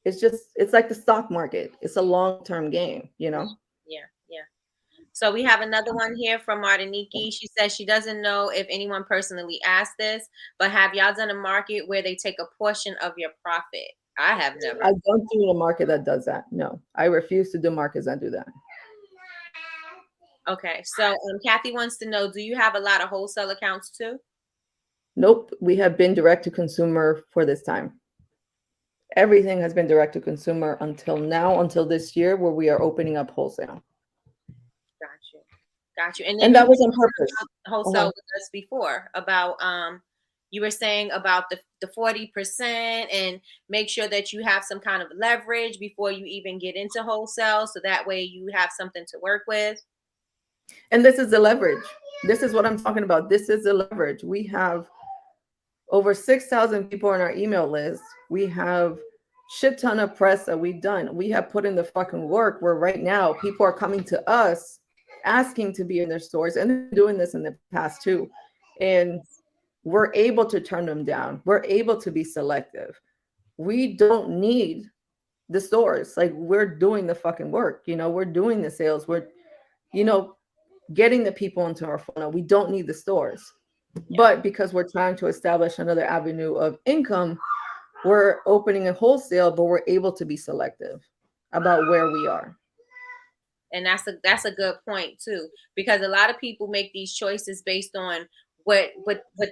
it's like the stock market. It's a long-term game, you know? Yeah. Yeah. So we have another one here from Martiniki. She says she doesn't know if anyone personally asked this, but have y'all done a market where they take a portion of your profit? I have never. I don't do a market that does that. No, I refuse to do markets that do that. Okay. So Kathy wants to know, do you have a lot of wholesale accounts too? Nope, we have been direct to consumer for this time. Everything has been direct to consumer until now, until this year, where we are opening up wholesale. Got you. And then And that was on purpose. Wholesale with us before about you were saying about the 40% and make sure that you have some kind of leverage before you even get into wholesale, so that way you have something to work with. And this is the leverage. This is what I'm talking about. This is the leverage. We have over 6,000 people on our email list. We have shit ton of press that we've done. We have put in the fucking work where right now people are coming to us asking to be in their stores, and they're doing this in the past too. And we're able to turn them down. We're able to be selective. We don't need the stores. Like we're doing the fucking work, you know, we're doing the sales. We're, you know, getting the people into our funnel. We don't need the stores. But because we're trying to establish another avenue of income, we're opening a wholesale, but we're able to be selective about where we are. And that's a good point too, because a lot of people make these choices based on what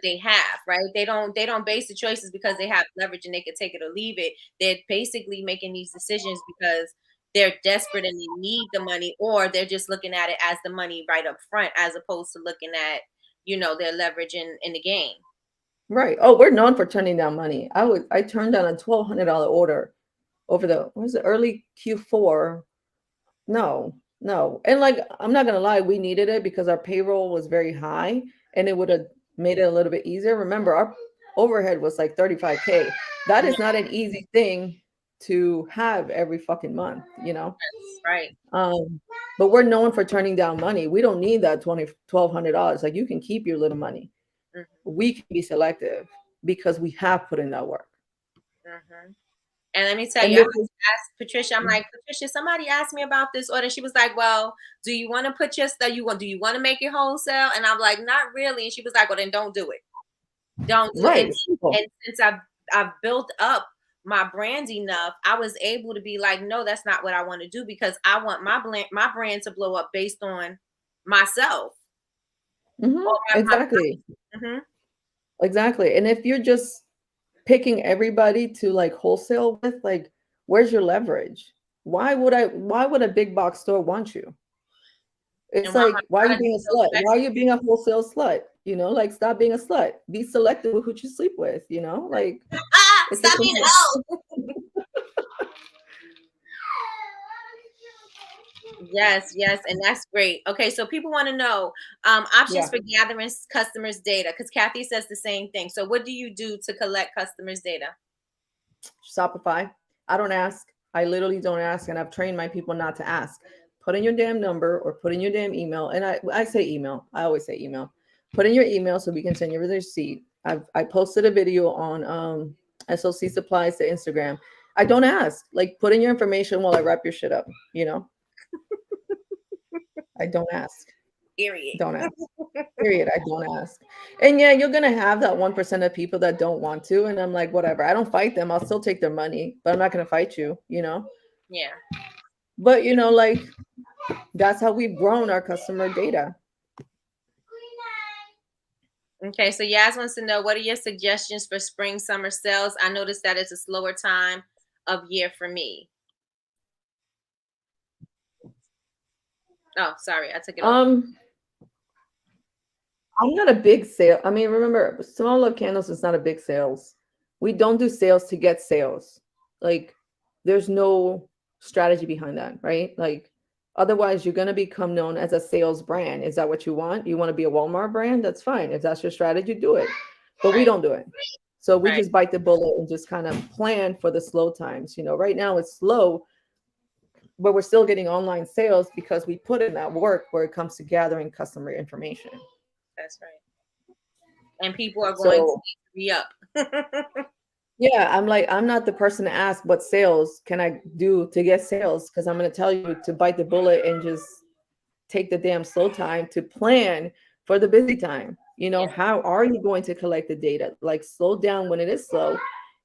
they have, right? They don't base the choices because they have leverage and they can take it or leave it. They're basically making these decisions because they're desperate and they need the money, or they're just looking at it as the money right up front, as opposed to looking at, you know, their leverage in the game. Right. Oh, we're known for turning down money. I turned down a $1,200 order over the early Q4. No. And like I'm not gonna lie, we needed it because our payroll was very high and it would have made it a little bit easier. Remember, our overhead was like 35K. That is not an easy thing to have every fucking month, you know? Right. But we're known for turning down money. We don't need that $1,200. Like you can keep your little money. Mm-hmm. We can be selective because we have put in that work. Mm-hmm. And let me tell you, I asked Patricia, I'm like, Patricia, somebody asked me about this order. She was like, well, do you want to put your stuff, do you want to make it wholesale? And I'm like, not really. And she was like, well, then don't do it. Don't do it. And since I've built up my brand enough, I was able to be like, no, that's not what I want to do, because I want my brand to blow up based on myself. Exactly. Exactly. And if you're just picking everybody to like wholesale with, like, where's your leverage? Why would a big box store want you? It's like, why are you being a slut? Why are you being a wholesale slut? You know, like, stop being a slut. Be selective with who you sleep with, you know? Like, stop being a hoe. Yes, and that's great. Okay, so people want to know options for gathering customers' data, because Kathy says the same thing. So what do you do to collect customers' data? Shopify. I don't ask. I literally don't ask, and I've trained my people not to ask. Put in your damn number or put in your damn email. And I say email. I always say email. Put in your email so we can send you the receipt. I posted a video on SOC Supplies to Instagram. I don't ask. Like, put in your information while I wrap your shit up, you know? I don't ask. Period. Don't ask. Period. I don't ask. And yeah, you're gonna have that 1% of people that don't want to. And I'm like, whatever. I don't fight them. I'll still take their money, but I'm not gonna fight you, you know? Yeah. But you know, like, that's how we've grown our customer data. Okay, so Yaz wants to know, what are your suggestions for spring summer sales? I noticed that it's a slower time of year for me. Oh, sorry, I took it off. I'm not a big sale. I mean, remember, small love candles is not a big sales. We don't do sales to get sales. Like, there's no strategy behind that, right? Like, otherwise, you're gonna become known as a sales brand. Is that what you want? You want to be a Walmart brand? That's fine. If that's your strategy, do it. But we Right, don't do it. So we right. just bite the bullet and just kind of plan for the slow times. Right now it's slow, but we're still getting online sales because we put in that work where it comes to gathering customer information. That's right. And people are going to So be up. yeah, I'm like, I'm not the person to ask what sales can I do to get sales because I'm going to tell you to bite the bullet and just take the damn slow time to plan for the busy time. Yeah, How are you going to collect the data? Like, slow down when it is slow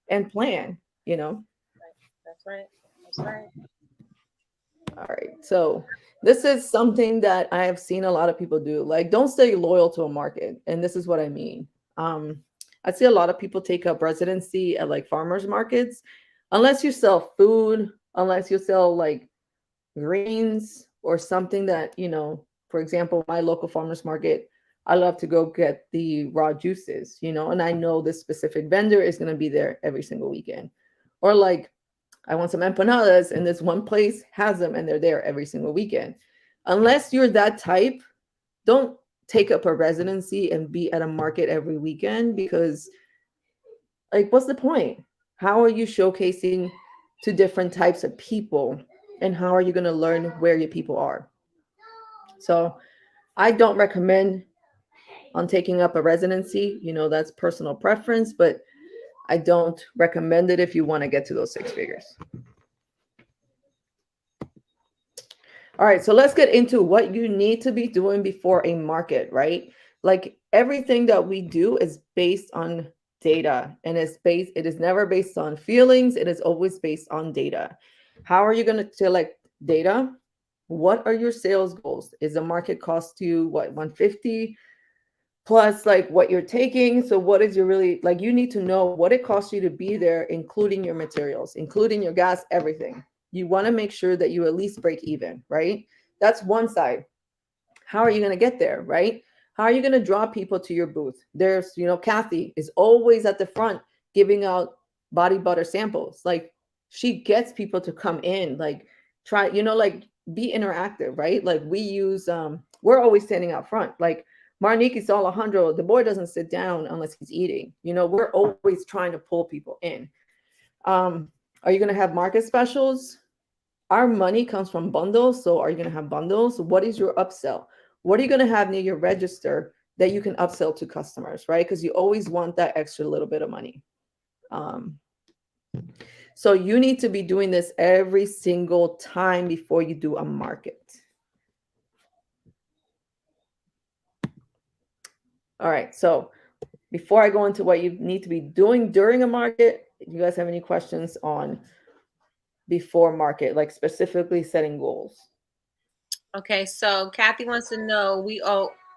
and plan, you know? right. That's right. That's right. All right. So this is something that I have seen a lot of people do. Like, don't stay loyal to a market. And this is what I mean. I see a lot of people take up residency at like farmers markets, unless you sell food, unless you sell like greens or something that, for example, my local farmers market, I love to go get the raw juices, and I know this specific vendor is going to be there every single weekend. Or like, I want some empanadas, and this one place has them and they're there every single weekend. Unless you're that type, don't take up a residency and be at a market every weekend because, like, what's the point? How are you showcasing to different types of people? And how are you going to learn where your people are? So, I don't recommend on taking up a residency. That's personal preference, but I don't recommend it if you want to get to those six figures. All right, so let's get into what you need to be doing before a market, right? Like, everything that we do is based on data, and it is never based on feelings, it is always based on data. How are you going to collect data? What are your sales goals? Is the market cost you what, 150 plus like what you're taking? So what is your really, like, you need to know what it costs you to be there, including your materials, including your gas, everything. You want to make sure that you at least break even, right? That's one side. How are you going to get there, right? How are you going to draw people to your booth? There's, Kathy is always at the front giving out body butter samples. Like, she gets people to come in, like, try, like, be interactive, right? Like, we're always standing out front. Like, Marniki saw Alejandro, the boy doesn't sit down unless he's eating. We're always trying to pull people in. Are you going to have market specials? Our money comes from bundles. So are you going to have bundles? What is your upsell? What are you going to have near your register that you can upsell to customers, right? Because you always want that extra little bit of money. So you need to be doing this every single time before you do a market. All right. So before I go into what you need to be doing during a market, you guys have any questions on before market, like specifically setting goals? Okay, so Kathy wants to know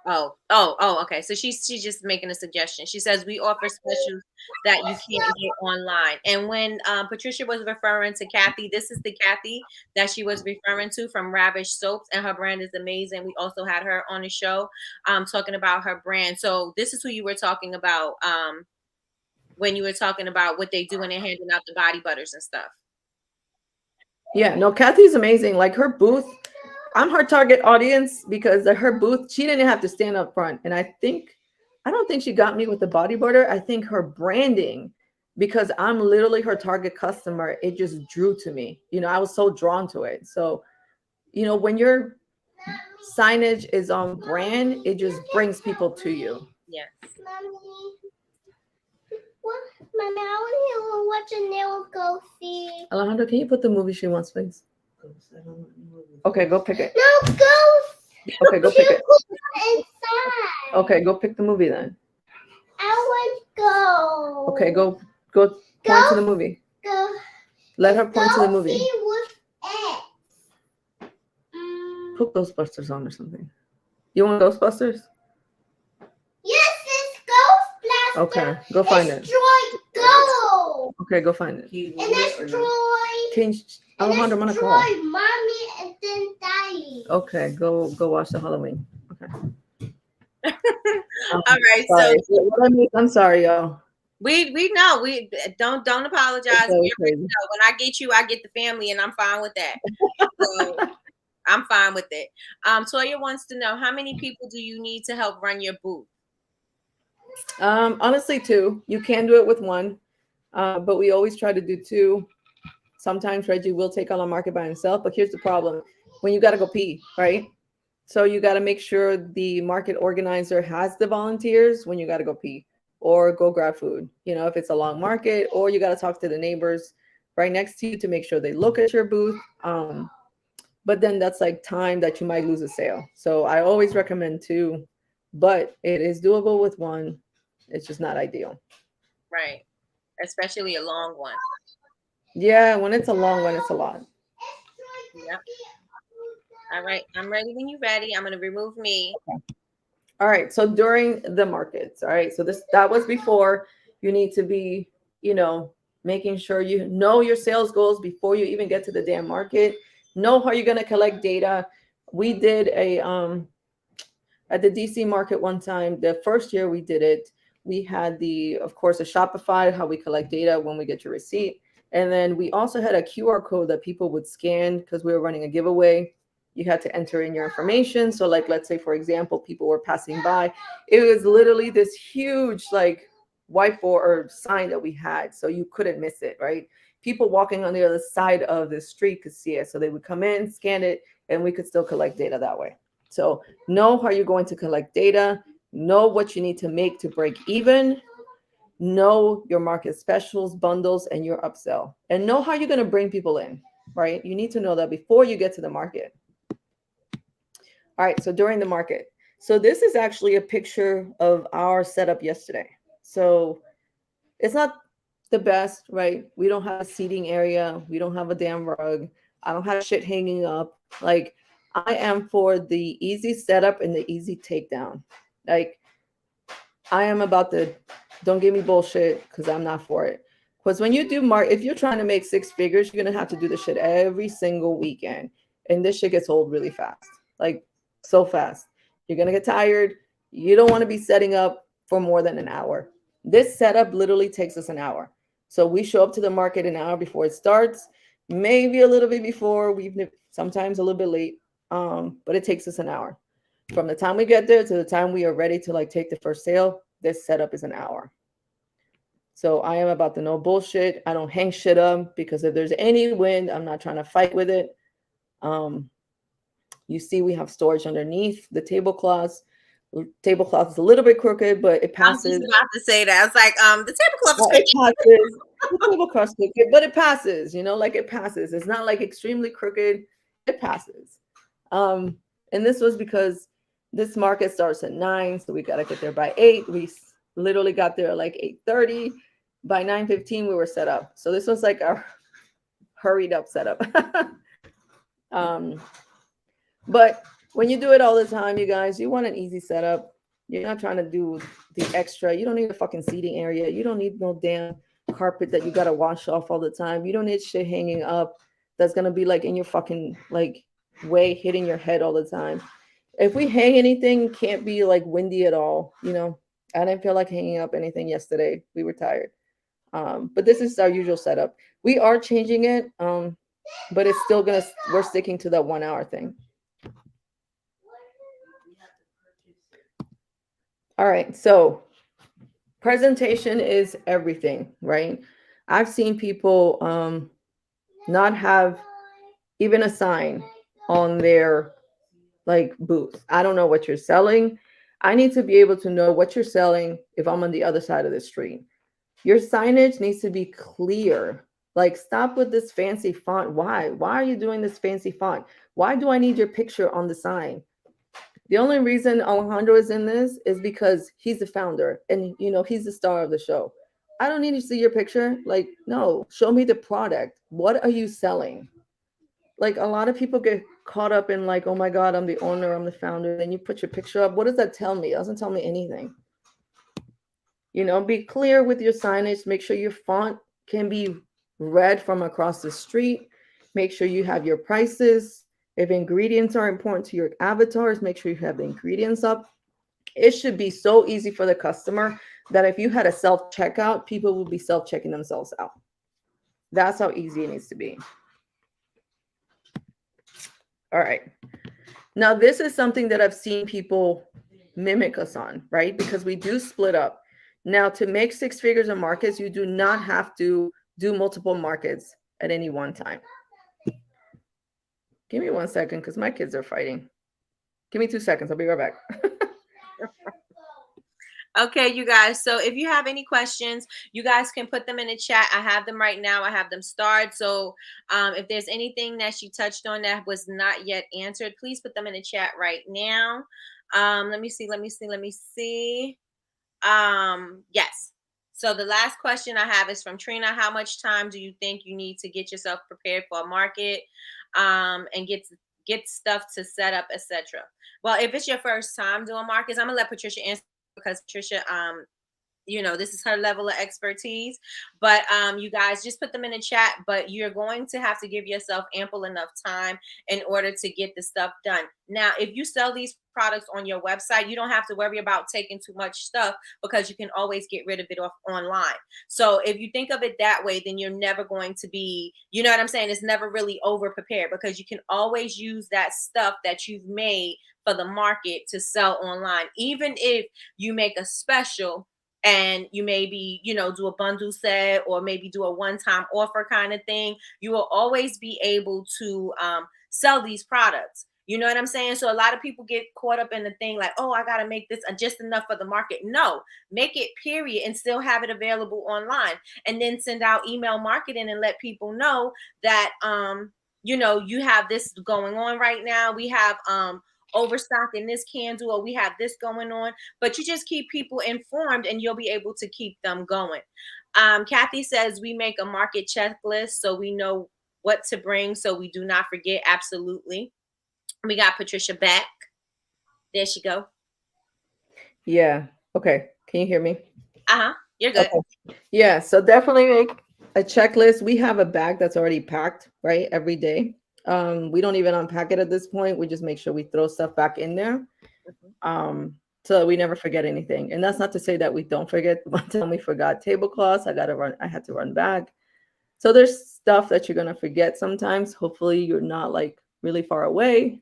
okay. So she's just making a suggestion. She says we offer specials that you can't get online. And when Patricia was referring to Kathy, this is the Kathy that she was referring to from Ravish Soaps, and her brand is amazing. We also had her on the show talking about her brand. So this is who you were talking about when you were talking about what they do when they're handing out the body butters and stuff. Yeah, no, Kathy's amazing. Like, her booth, I'm her target audience because her booth, she didn't have to stand up front. And I don't think she got me with the body butter. I think her branding, because I'm literally her target customer, it just drew to me. I was so drawn to it. So, when your signage is on brand, it just brings people to you. Yes. Mommy, I want to watch a nail go see. Alejandro, can you put the movie she wants, please? Okay, go pick it. No, go. Okay, go pick it. Inside. Okay, go pick the movie then. I want to go. Okay, go point to the movie. Go. Let her point to the movie. See with X. Put Ghostbusters on or something. You want Ghostbusters? Yes, it's Ghostbusters. Okay, go find it. Destroy Go. Okay, go find it. And destroy. Alejandro, I'm gonna destroy call. Mommy and then Daddy. Okay, go watch the Halloween. Okay. All right, so Sorry. So what I mean, I'm sorry, y'all. we know we don't apologize. So We already crazy. know when I get you, I get the family, and I'm fine with that. So I'm fine with it. Toya wants to know how many people do you need to help run your booth? Honestly, two. You can do it with one, but we always try to do two. Sometimes Reggie will take on a market by himself, but here's the problem: when you got to go pee, right? So you got to make sure the market organizer has the volunteers when you got to go pee or go grab food. You know, if it's a long market, or you got to talk to the neighbors right next to you to make sure they look at your booth. But then that's like time that you might lose a sale. So I always recommend two, but it is doable with one. It's just not ideal. Right, especially a long one. Yeah, when it's a long one, it's a lot. Yep. All right, I'm ready when you're ready. I'm gonna remove me. All right. So during the markets, all right. So that was before. You need to be, you know, making sure you know your sales goals before you even get to the damn market. Know how you're gonna collect data. We did a at the DC market one time. The first year we did it, we had of course, a Shopify, how we collect data when we get your receipt. And then we also had a QR code that people would scan because we were running a giveaway. You had to enter in your information. So, like, let's say, for example, people were passing by. It was literally this huge, like, whiteboard or sign that we had. So you couldn't miss it, right? People walking on the other side of the street could see it. So they would come in, scan it, and we could still collect data that way. So know how you're going to collect data, know what you need to make to break even, know your market specials, bundles, and your upsell, and know how you're going to bring people in, right? You need to know that before you get to the market. All right, so during the market. So this is actually a picture of our setup yesterday. So it's not the best, right? We don't have a seating area. We don't have a damn rug. I don't have shit hanging up. Like, I am for the easy setup and the easy takedown. Like, I am about the don't give me bullshit because I'm not for it. Because when you do if you're trying to make six figures, you're gonna have to do this shit every single weekend. And this shit gets old really fast. Like, so fast. You're gonna get tired. You don't want to be setting up for more than an hour. This setup literally takes us an hour. So we show up to the market an hour before it starts, maybe a little bit before, sometimes a little bit late. But it takes us an hour. From the time we get there to the time we are ready to like take the first sale, this setup is an hour. So I am about the no bullshit. I don't hang shit up because if there's any wind, I'm not trying to fight with it. You see, we have storage underneath the tablecloths. Tablecloth is a little bit crooked, but it I was passes. just about to say that. I was like, the tablecloth is It crooked. passes. The tablecloth's crooked, but it passes. You know, like it passes. It's not like extremely crooked. It passes. And this was because this market starts at 9, so we got to get there by 8. We literally got there at like 8:30. By 9:15 we were set up. So this was like our hurried up setup. But when you do it all the time, you guys, you want an easy setup. You're not trying to do the extra. You don't need a fucking seating area. You don't need no damn carpet that you got to wash off all the time. You don't need shit hanging up that's going to be like in your fucking like way, hitting your head all the time. If we hang anything, it can't be like windy at all. You know, I didn't feel like hanging up anything yesterday. We were tired. But this is our usual setup. We are changing it, but it's still we're sticking to that 1 hour thing. All right, so presentation is everything, right? I've seen people not have even a sign on their like booth. I don't know what you're selling. I need to be able to know what you're selling if I'm on the other side of the street. Your signage needs to be clear. Like, stop with this fancy font. Why? Why are you doing this fancy font? Why do I need your picture on the sign? The only reason Alejandro is in this is because he's the founder and you know he's the star of the show. I don't need to see your picture. Like, no, show me the product. What are you selling? Like, a lot of people get caught up in like, oh my God, I'm the owner, I'm the founder. Then you put your picture up. What does that tell me? It doesn't tell me anything. You know, be clear with your signage. Make sure your font can be read from across the street. Make sure you have your prices. If ingredients are important to your avatars, make sure you have the ingredients up. It should be so easy for the customer that if you had a self checkout, people will be self checking themselves out. That's how easy it needs to be. All right. Now, this is something that I've seen people mimic us on, right? Because we do split up. Now, to make six figures in markets, you do not have to do multiple markets at any one time. Give me 1 second because my kids are fighting. Give me 2 seconds. I'll be right back. Okay, you guys. So if you have any questions, you guys can put them in the chat. I have them right now. I have them starred. So if there's anything that she touched on that was not yet answered, please put them in the chat right now. Let me see. Yes. So the last question I have is from Trina. How much time do you think you need to get yourself prepared for a market and get stuff to set up, etc.? Well, if it's your first time doing markets, I'm gonna let Patricia answer because Patricia, this is her level of expertise. But you guys just put them in the chat. But you're going to have to give yourself ample enough time in order to get the stuff done. Now, if you sell these products on your website, you don't have to worry about taking too much stuff because you can always get rid of it off online. So if you think of it that way, then you're never going to be, you know what I'm saying? It's never really over prepared because you can always use that stuff that you've made for the market to sell online. Even if you make a special and you maybe, do a bundle set or maybe do a one-time offer kind of thing, you will always be able to sell these products. You know what I'm saying? So a lot of people get caught up in the thing like, oh, I got to make this just enough for the market. No, make it period and still have it available online, and then send out email marketing and let people know that, you have this going on right now. We have overstock in this candle, or we have this going on. But you just keep people informed and you'll be able to keep them going. Kathy says we make a market checklist so we know what to bring so we do not forget. Absolutely. We got Patricia back. There she go. Yeah. Okay. Can you hear me? You're good. Okay. Yeah. So definitely make a checklist. We have a bag that's already packed, right? Every day. We don't even unpack it at this point. We just make sure we throw stuff back in there. So that we never forget anything. And that's not to say that we don't forget. One time we forgot tablecloths. I had to run back. So there's stuff that you're gonna forget sometimes. Hopefully you're not like really far away.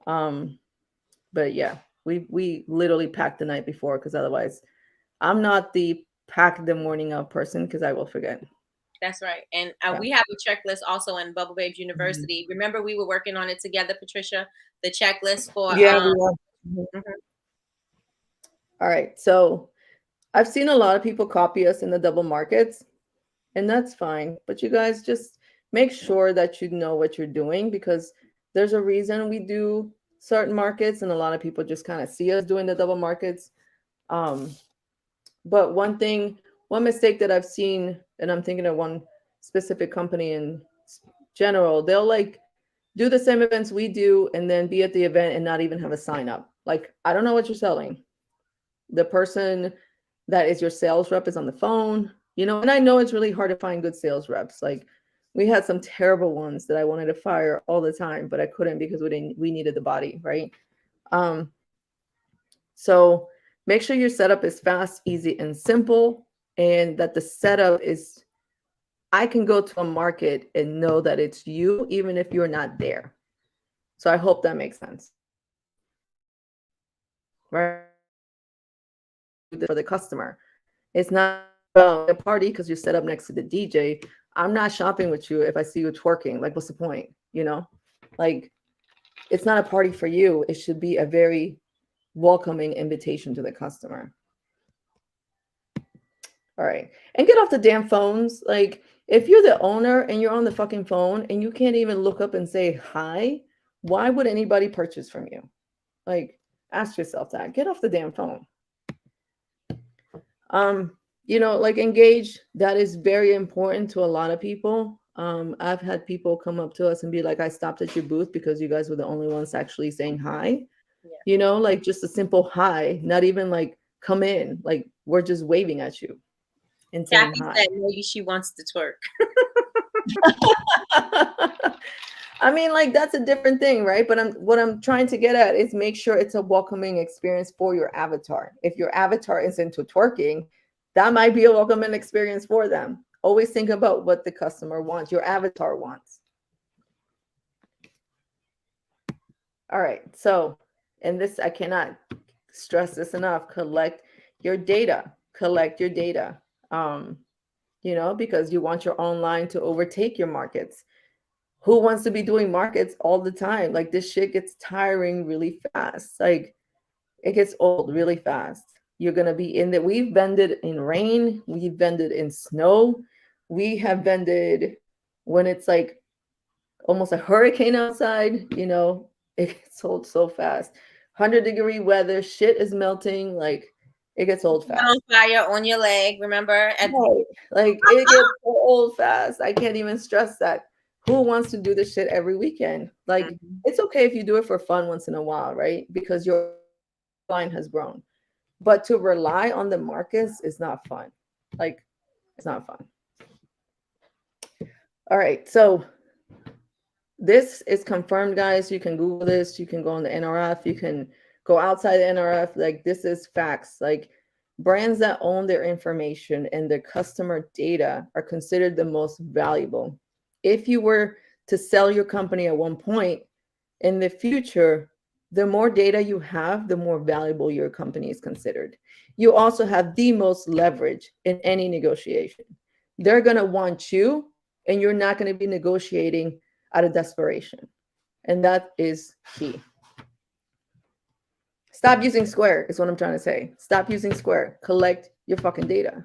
But yeah, we literally packed the night before because otherwise I'm not the pack the morning of person because I will forget. That's right. And we have a checklist also in Bubble Babes University. Remember, we were working on it together, Patricia, the checklist for. Yeah, we were. Mm-hmm. All right. So I've seen a lot of people copy us in the double markets, and that's fine. But you guys just make sure that you know what you're doing because there's a reason we do certain markets, and a lot of people just kind of see us doing the double markets. But one mistake that I've seen, and I'm thinking of one specific company in general, they'll like do the same events we do and then be at the event and not even have a sign up. Like, I don't know what you're selling. The person that is your sales rep is on the phone, and I know it's really hard to find good sales reps. Like, we had some terrible ones that I wanted to fire all the time, but I couldn't because we needed the body, right? So make sure your setup is fast, easy, and simple, and that the setup is, I can go to a market and know that it's you, even if you're not there. So I hope that makes sense. Right? For the customer. It's not about a party because you set up next to the DJ. I'm not shopping with you if I see you twerking. Like, what's the point? Like, it's not a party for you. It should be a very welcoming invitation to the customer. All right. And get off the damn phones. Like, if you're the owner and you're on the fucking phone and you can't even look up and say hi, why would anybody purchase from you? Like, ask yourself that. Get off the damn phone. Like, engage. That is very important to a lot of people. I've had people come up to us and be like, I stopped at your booth because you guys were the only ones actually saying hi. Yeah. Like just a simple hi, not even like come in, like we're just waving at you and saying Kathy hi. said maybe she wants to twerk. I mean, like that's a different thing, right? But what I'm trying to get at is make sure it's a welcoming experience for your avatar. If your avatar is into twerking, that might be a welcoming experience for them. Always think about what the customer wants, your avatar wants. All right. So, and this, I cannot stress this enough. Collect your data. Collect your data. Because you want your online to overtake your markets. Who wants to be doing markets all the time? Like this shit gets tiring really fast. Like it gets old really fast. You're gonna be in that. We've vended in rain, we've vended in snow, we have vended when it's like almost a hurricane outside, it gets old so fast. 100-degree weather, shit is melting, like it gets old On fast. fire on your leg, remember? Right. Like it gets so old fast. I can't even stress that. Who wants to do this shit every weekend? Like it's okay if you do it for fun once in a while, right? Because your line has grown. But to rely on the markets is not fun. Like it's not fun. All right. So this is confirmed, guys. You can Google this. You can go on the NRF. You can go outside the NRF. Like this is facts. Like brands that own their information and their customer data are considered the most valuable. If you were to sell your company at one point in the future, the more data you have, the more valuable your company is considered. You also have the most leverage in any negotiation. They're going to want you, and you're not going to be negotiating out of desperation. And that is key. Stop using Square is what I'm trying to say. Stop using Square. Collect your fucking data.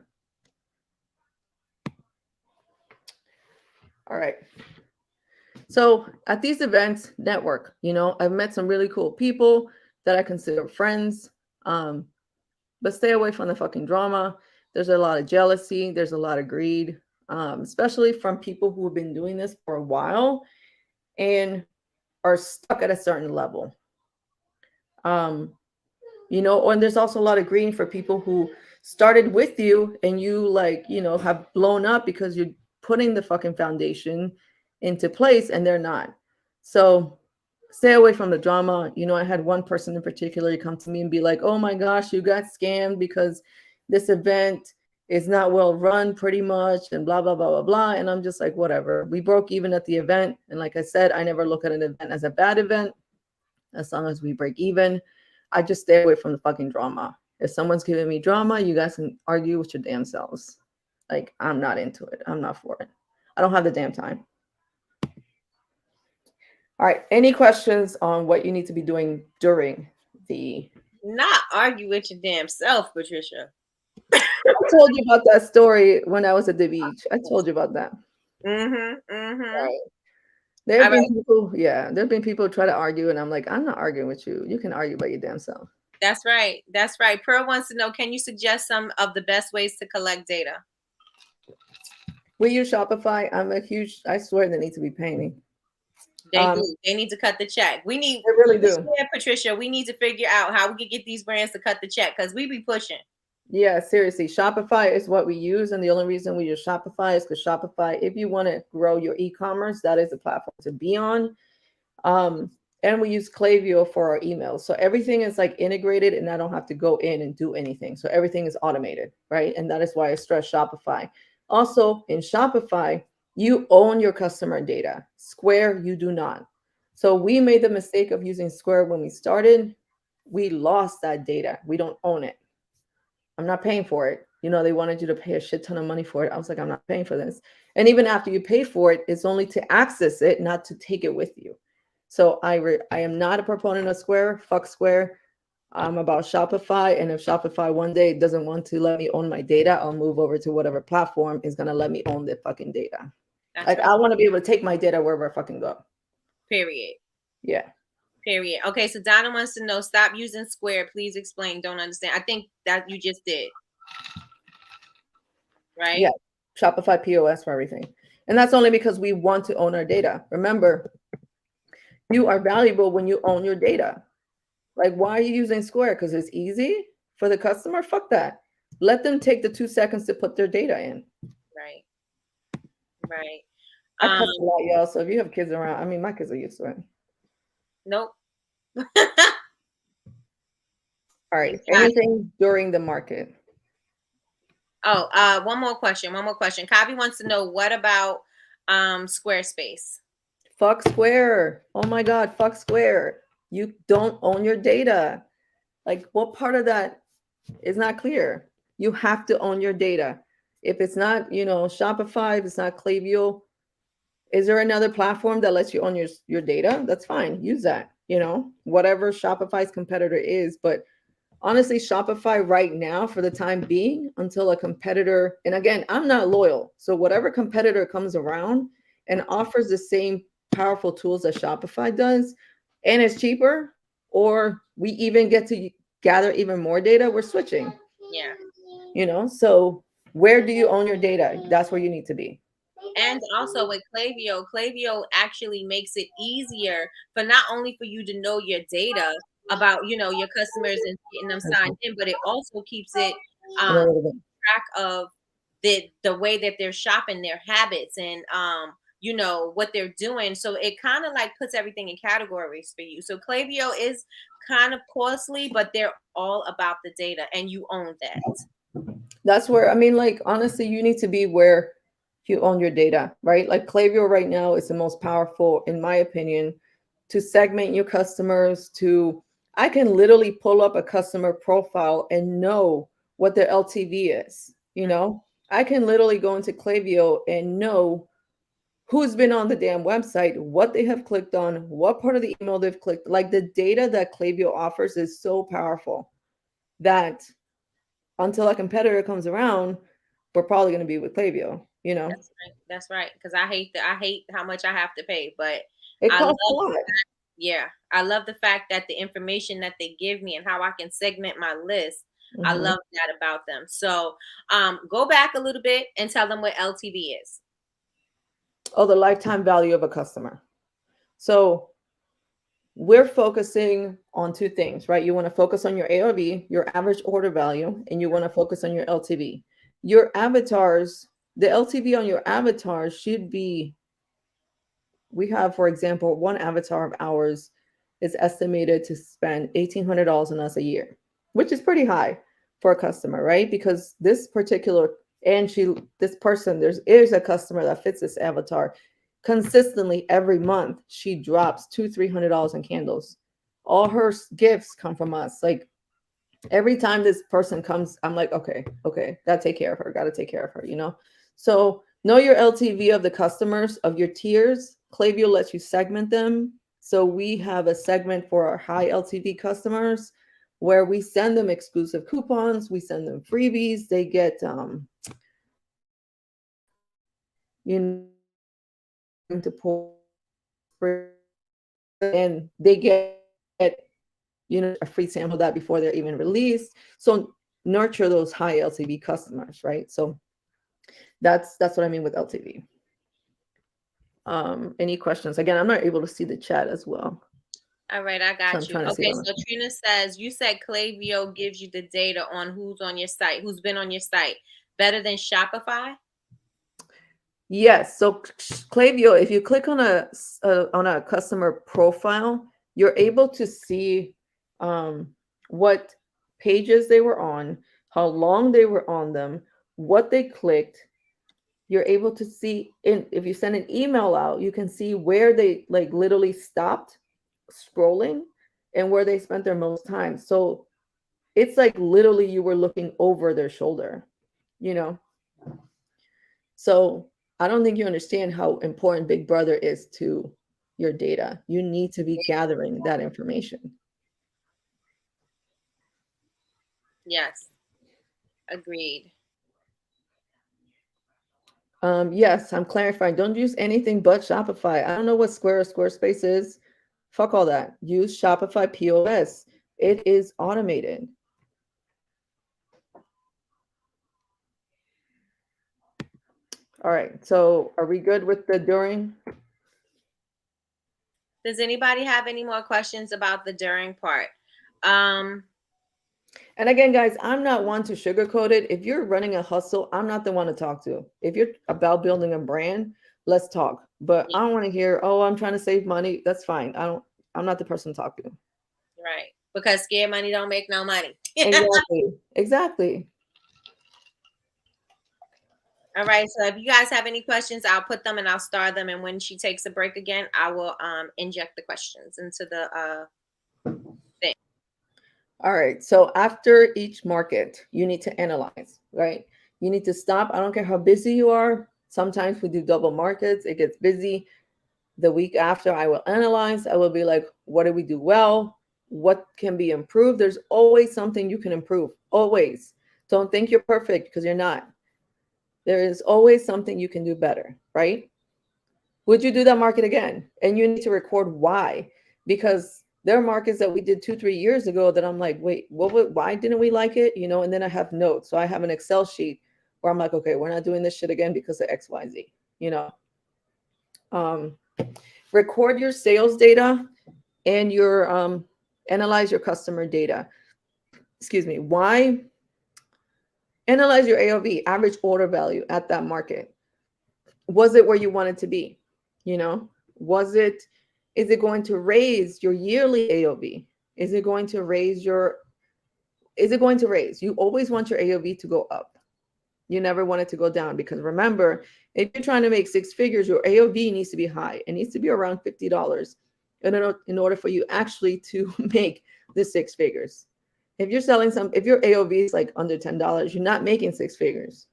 All right. So at these events, network. I've met some really cool people that I consider friends. But stay away from the fucking drama. There's a lot of jealousy. There's a lot of greed, especially from people who have been doing this for a while and are stuck at a certain level. And there's also a lot of greed for people who started with you and you have blown up because you're putting the fucking foundation into place and they're not. So stay away from the drama. I had one person in particular come to me and be like, oh my gosh, you got scammed because this event is not well run pretty much and blah, blah, blah, blah, blah. And I'm just like, whatever. We broke even at the event. And like I said, I never look at an event as a bad event. As long as we break even, I just stay away from the fucking drama. If someone's giving me drama, you guys can argue with your damn selves. Like, I'm not into it. I'm not for it. I don't have the damn time. All right. Any questions on what you need to be doing during the... Not argue with your damn self, Patricia. I told you about that story when I was at the beach. I told you about that. Right. There have been people, there've been people try to argue, and I'm like, I'm not arguing with you. You can argue by your damn self. That's right. That's right. Pearl wants to know, can you suggest some of the best ways to collect data? We use Shopify. I swear they need to be paying me. They do. They need to cut the check. They really do. Patricia, we need to figure out how we can get these brands to cut the check because we be pushing. Yeah, seriously. Shopify is what we use. And the only reason we use Shopify is because Shopify, if you want to grow your e-commerce, that is the platform to be on. And we use Klaviyo for our emails. So everything is like integrated and I don't have to go in and do anything. So everything is automated, right? And that is why I stress Shopify. Also in Shopify, you own your customer data. Square, you do not. So we made the mistake of using Square when we started. We lost that data. We don't own it. I'm not paying for it. They wanted you to pay a shit ton of money for it. I was like, I'm not paying for this. And even after you pay for it, it's only to access it, not to take it with you. So I am not a proponent of Square. Fuck Square. I'm about Shopify. And if Shopify one day doesn't want to let me own my data, I'll move over to whatever platform is going to let me own the fucking data. Right. I want to be able to take my data wherever I fucking go. Period. Yeah. Period. Okay, so Donna wants to know, stop using Square. Please explain. Don't understand. I think that you just did. Right? Yeah. Shopify POS for everything. And that's only because we want to own our data. Remember, you are valuable when you own your data. Like, why are you using Square? Because it's easy for the customer? Fuck that. Let them take the 2 seconds to put their data in. Right. Right. I Um, cuss a lot, y'all. So if you have kids around, I mean, my kids are used to it. nope. All right. Anything during the market? Oh, one more question. One more question. Kavi wants to know, what about Squarespace? Fuck Square. Oh my God, fuck Square. You don't own your data. Like, what part of that is not clear? You have to own your data. If it's not, Shopify, if it's not Klaviyo, is there another platform that lets you own your data? That's fine. Use that, whatever Shopify's competitor is. But honestly, Shopify right now, for the time being, until a competitor, and again, I'm not loyal. So whatever competitor comes around and offers the same powerful tools that Shopify does, and it's cheaper, or we even get to gather even more data, we're switching. Yeah. So where do you own your data? That's where you need to be. And also with Klaviyo actually makes it easier for not only for you to know your data about, your customers and getting them signed in, but it also keeps it track of the way that they're shopping, their habits, and what they're doing. So it kind of like puts everything in categories for you. So Klaviyo is kind of costly, but they're all about the data, and you own that. That's where, I mean, like, honestly, you need to be where you own your data, right? Like Klaviyo right now is the most powerful, in my opinion, to segment your customers. I can literally pull up a customer profile and know what their LTV is. I can literally go into Klaviyo and know who's been on the damn website, what they have clicked on, what part of the email they've clicked. Like, the data that Klaviyo offers is so powerful that until a competitor comes around, we're probably going to be with Klaviyo, That's right. Because I hate how much I have to pay, but It I costs a love lot. yeah, I love the fact that the information that they give me and how I can segment my list. I Mhm. love that about them. So go back a little bit and tell them what LTV is. Oh, the lifetime value of a customer. So we're focusing on two things, right? You want to focus on your AOV, your average order value, and you want to focus on your LTV. Your avatars, the LTV on your avatars should be, we have, for example, one avatar of ours is estimated to spend $1,800 on us a year, which is pretty high for a customer, right? Because this particular, this person, is a customer that fits this avatar. Consistently every month, she drops $200-300 in candles. All her gifts come from us. Like, every time this person comes, I'm like, okay, gotta take care of her, So know your LTV of the customers, of your tiers. Klaviyo lets you segment them. So we have a segment for our high LTV customers where we send them exclusive coupons, we send them freebies, they get to pull, and they get a free sample of that before they're even released. So nurture those high LTV customers, right? So that's what I mean with LTV. Any questions? Again, I'm not able to see the chat as well. All right, I got you. Okay, so See. Trina says, you said Klaviyo gives you the data on who's on your site, who's been on your site, better than Shopify? Yes. So Klaviyo, if you click on a customer profile, you're able to see what pages they were on, how long they were on them, what they clicked. You're able to see, if you send an email out, you can see where they like literally stopped scrolling and where they spent their most time. So it's like literally you were looking over their shoulder, So I don't think you understand how important Big Brother is to your data. You need to be gathering that information. Yes. Agreed. Yes, I'm clarifying. Don't use anything but Shopify. I don't know what Squarespace is. Fuck all that. Use Shopify POS. It is automated. All right. So are we good with the during? Does anybody have any more questions about the during part? And again, guys, I'm not one to sugarcoat it. If you're running a hustle, I'm not the one to talk to. If you're about building a brand, let's talk. But Yeah, I don't want to hear, oh, I'm trying to save money. That's fine. I'm not the person to talk to. right. Because scared money don't make no money. Exactly. Exactly. All right. So if you guys have any questions, I'll put them and I'll star them. And when she takes a break again, I will inject the questions into the thing. All right. So after each market, you need to analyze, right? You need to stop. I don't care how busy you are. Sometimes we do double markets, it gets busy. The week after, I will analyze. I will be like, what did we do well? What can be improved? There's always something you can improve. Always. Don't think you're perfect because you're not. There is always something you can do better, right? Would you do that market again? And you need to record why, because there are markets that we did 2 3 years ago that I'm like, wait, why didn't we like it, and then I have notes. So I have an Excel sheet where I'm like, okay, we're not doing this shit again because of XYZ. you know um, Record your sales data and your analyze your customer data. Excuse me. Why? Analyze your AOV, average order value, at that market. Was it where you wanted to be? you know was it Is it going to raise your yearly AOV? Is it going to raise? You always want your AOV to go up. You never want it to go down, because remember, if you're trying to make six figures, your AOV needs to be high. It needs to be around $50 in order for you actually to make the six figures. If your AOV is like under $10, you're not making six figures.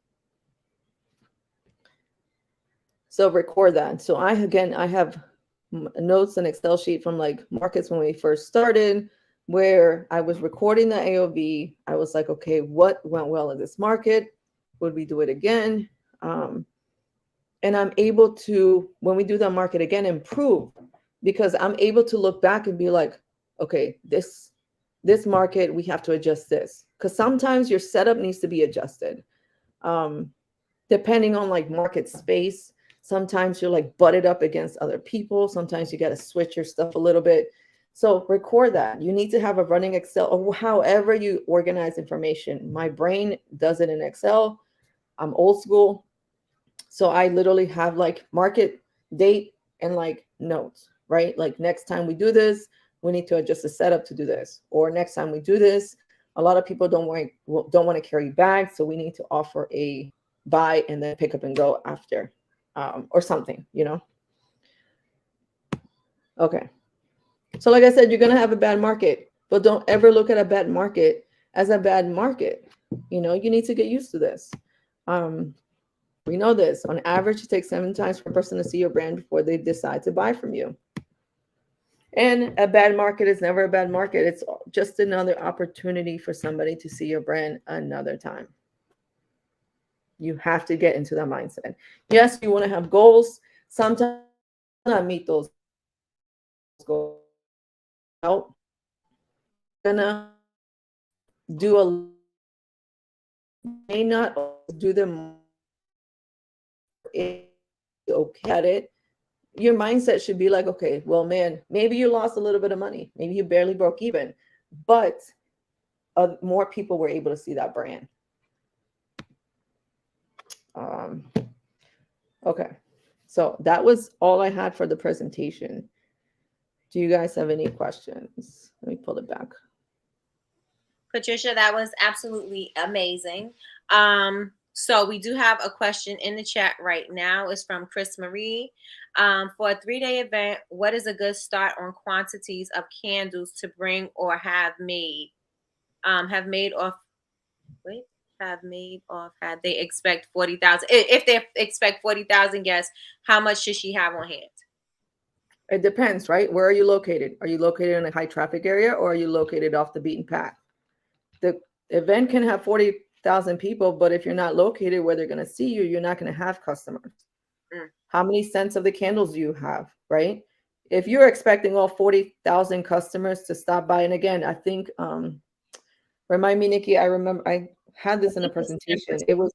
So record that. So I have notes and Excel sheet from like markets when we first started, where I was recording the AOV. I was like, okay, what went well in this market? Would we do it again? And I'm able to, when we do that market again, improve, because I'm able to look back and be like, okay, this market, we have to adjust this, because sometimes your setup needs to be adjusted. Um, Depending on like market space, sometimes you're like butted up against other people. Sometimes you got to switch your stuff a little bit. So record that. You need to have a running Excel, or however you organize information. My brain does it in Excel. I'm old school. So I literally have like market date and like notes, right? Like next time we do this, we need to adjust the setup to do this. Or next time we do this, a lot of people don't want to carry bags, so we need to offer a buy and then pick up and go after, or something. Okay. So like I said, you're gonna have a bad market, but don't ever look at a bad market as a bad market. You need to get used to this. We know this. On average, it takes 7 times for a person to see your brand before they decide to buy from you. And a bad market is never a bad market. It's just another opportunity for somebody to see your brand another time. You have to get into that mindset. Yes, you want to have goals. Sometimes you not meet those goals. Out. Gonna do a may not do them okay at it. Your mindset should be like, okay, well, man, maybe you lost a little bit of money. Maybe you barely broke even, but more people were able to see that brand. Okay. So that was all I had for the presentation. Do you guys have any questions? Let me pull it back. Patricia, that was absolutely amazing. So we do have a question in the chat right now. It's from Chris Marie. For a 3-day event, what is a good start on quantities of candles to bring or have made? Have made off. Wait, have made off. Had they expect 40,000? If they expect 40,000 guests, how much should she have on hand? It depends, right? Where are you located? Are you located in a high traffic area, or are you located off the beaten path? The event can have 40,000 people, but if you're not located where they're going to see you, you're not going to have customers. How many scents of the candles do you have, right? If you're expecting all 40,000 customers to stop by, and again, I think, remind me, Nikki, I remember I had this in a presentation. It was,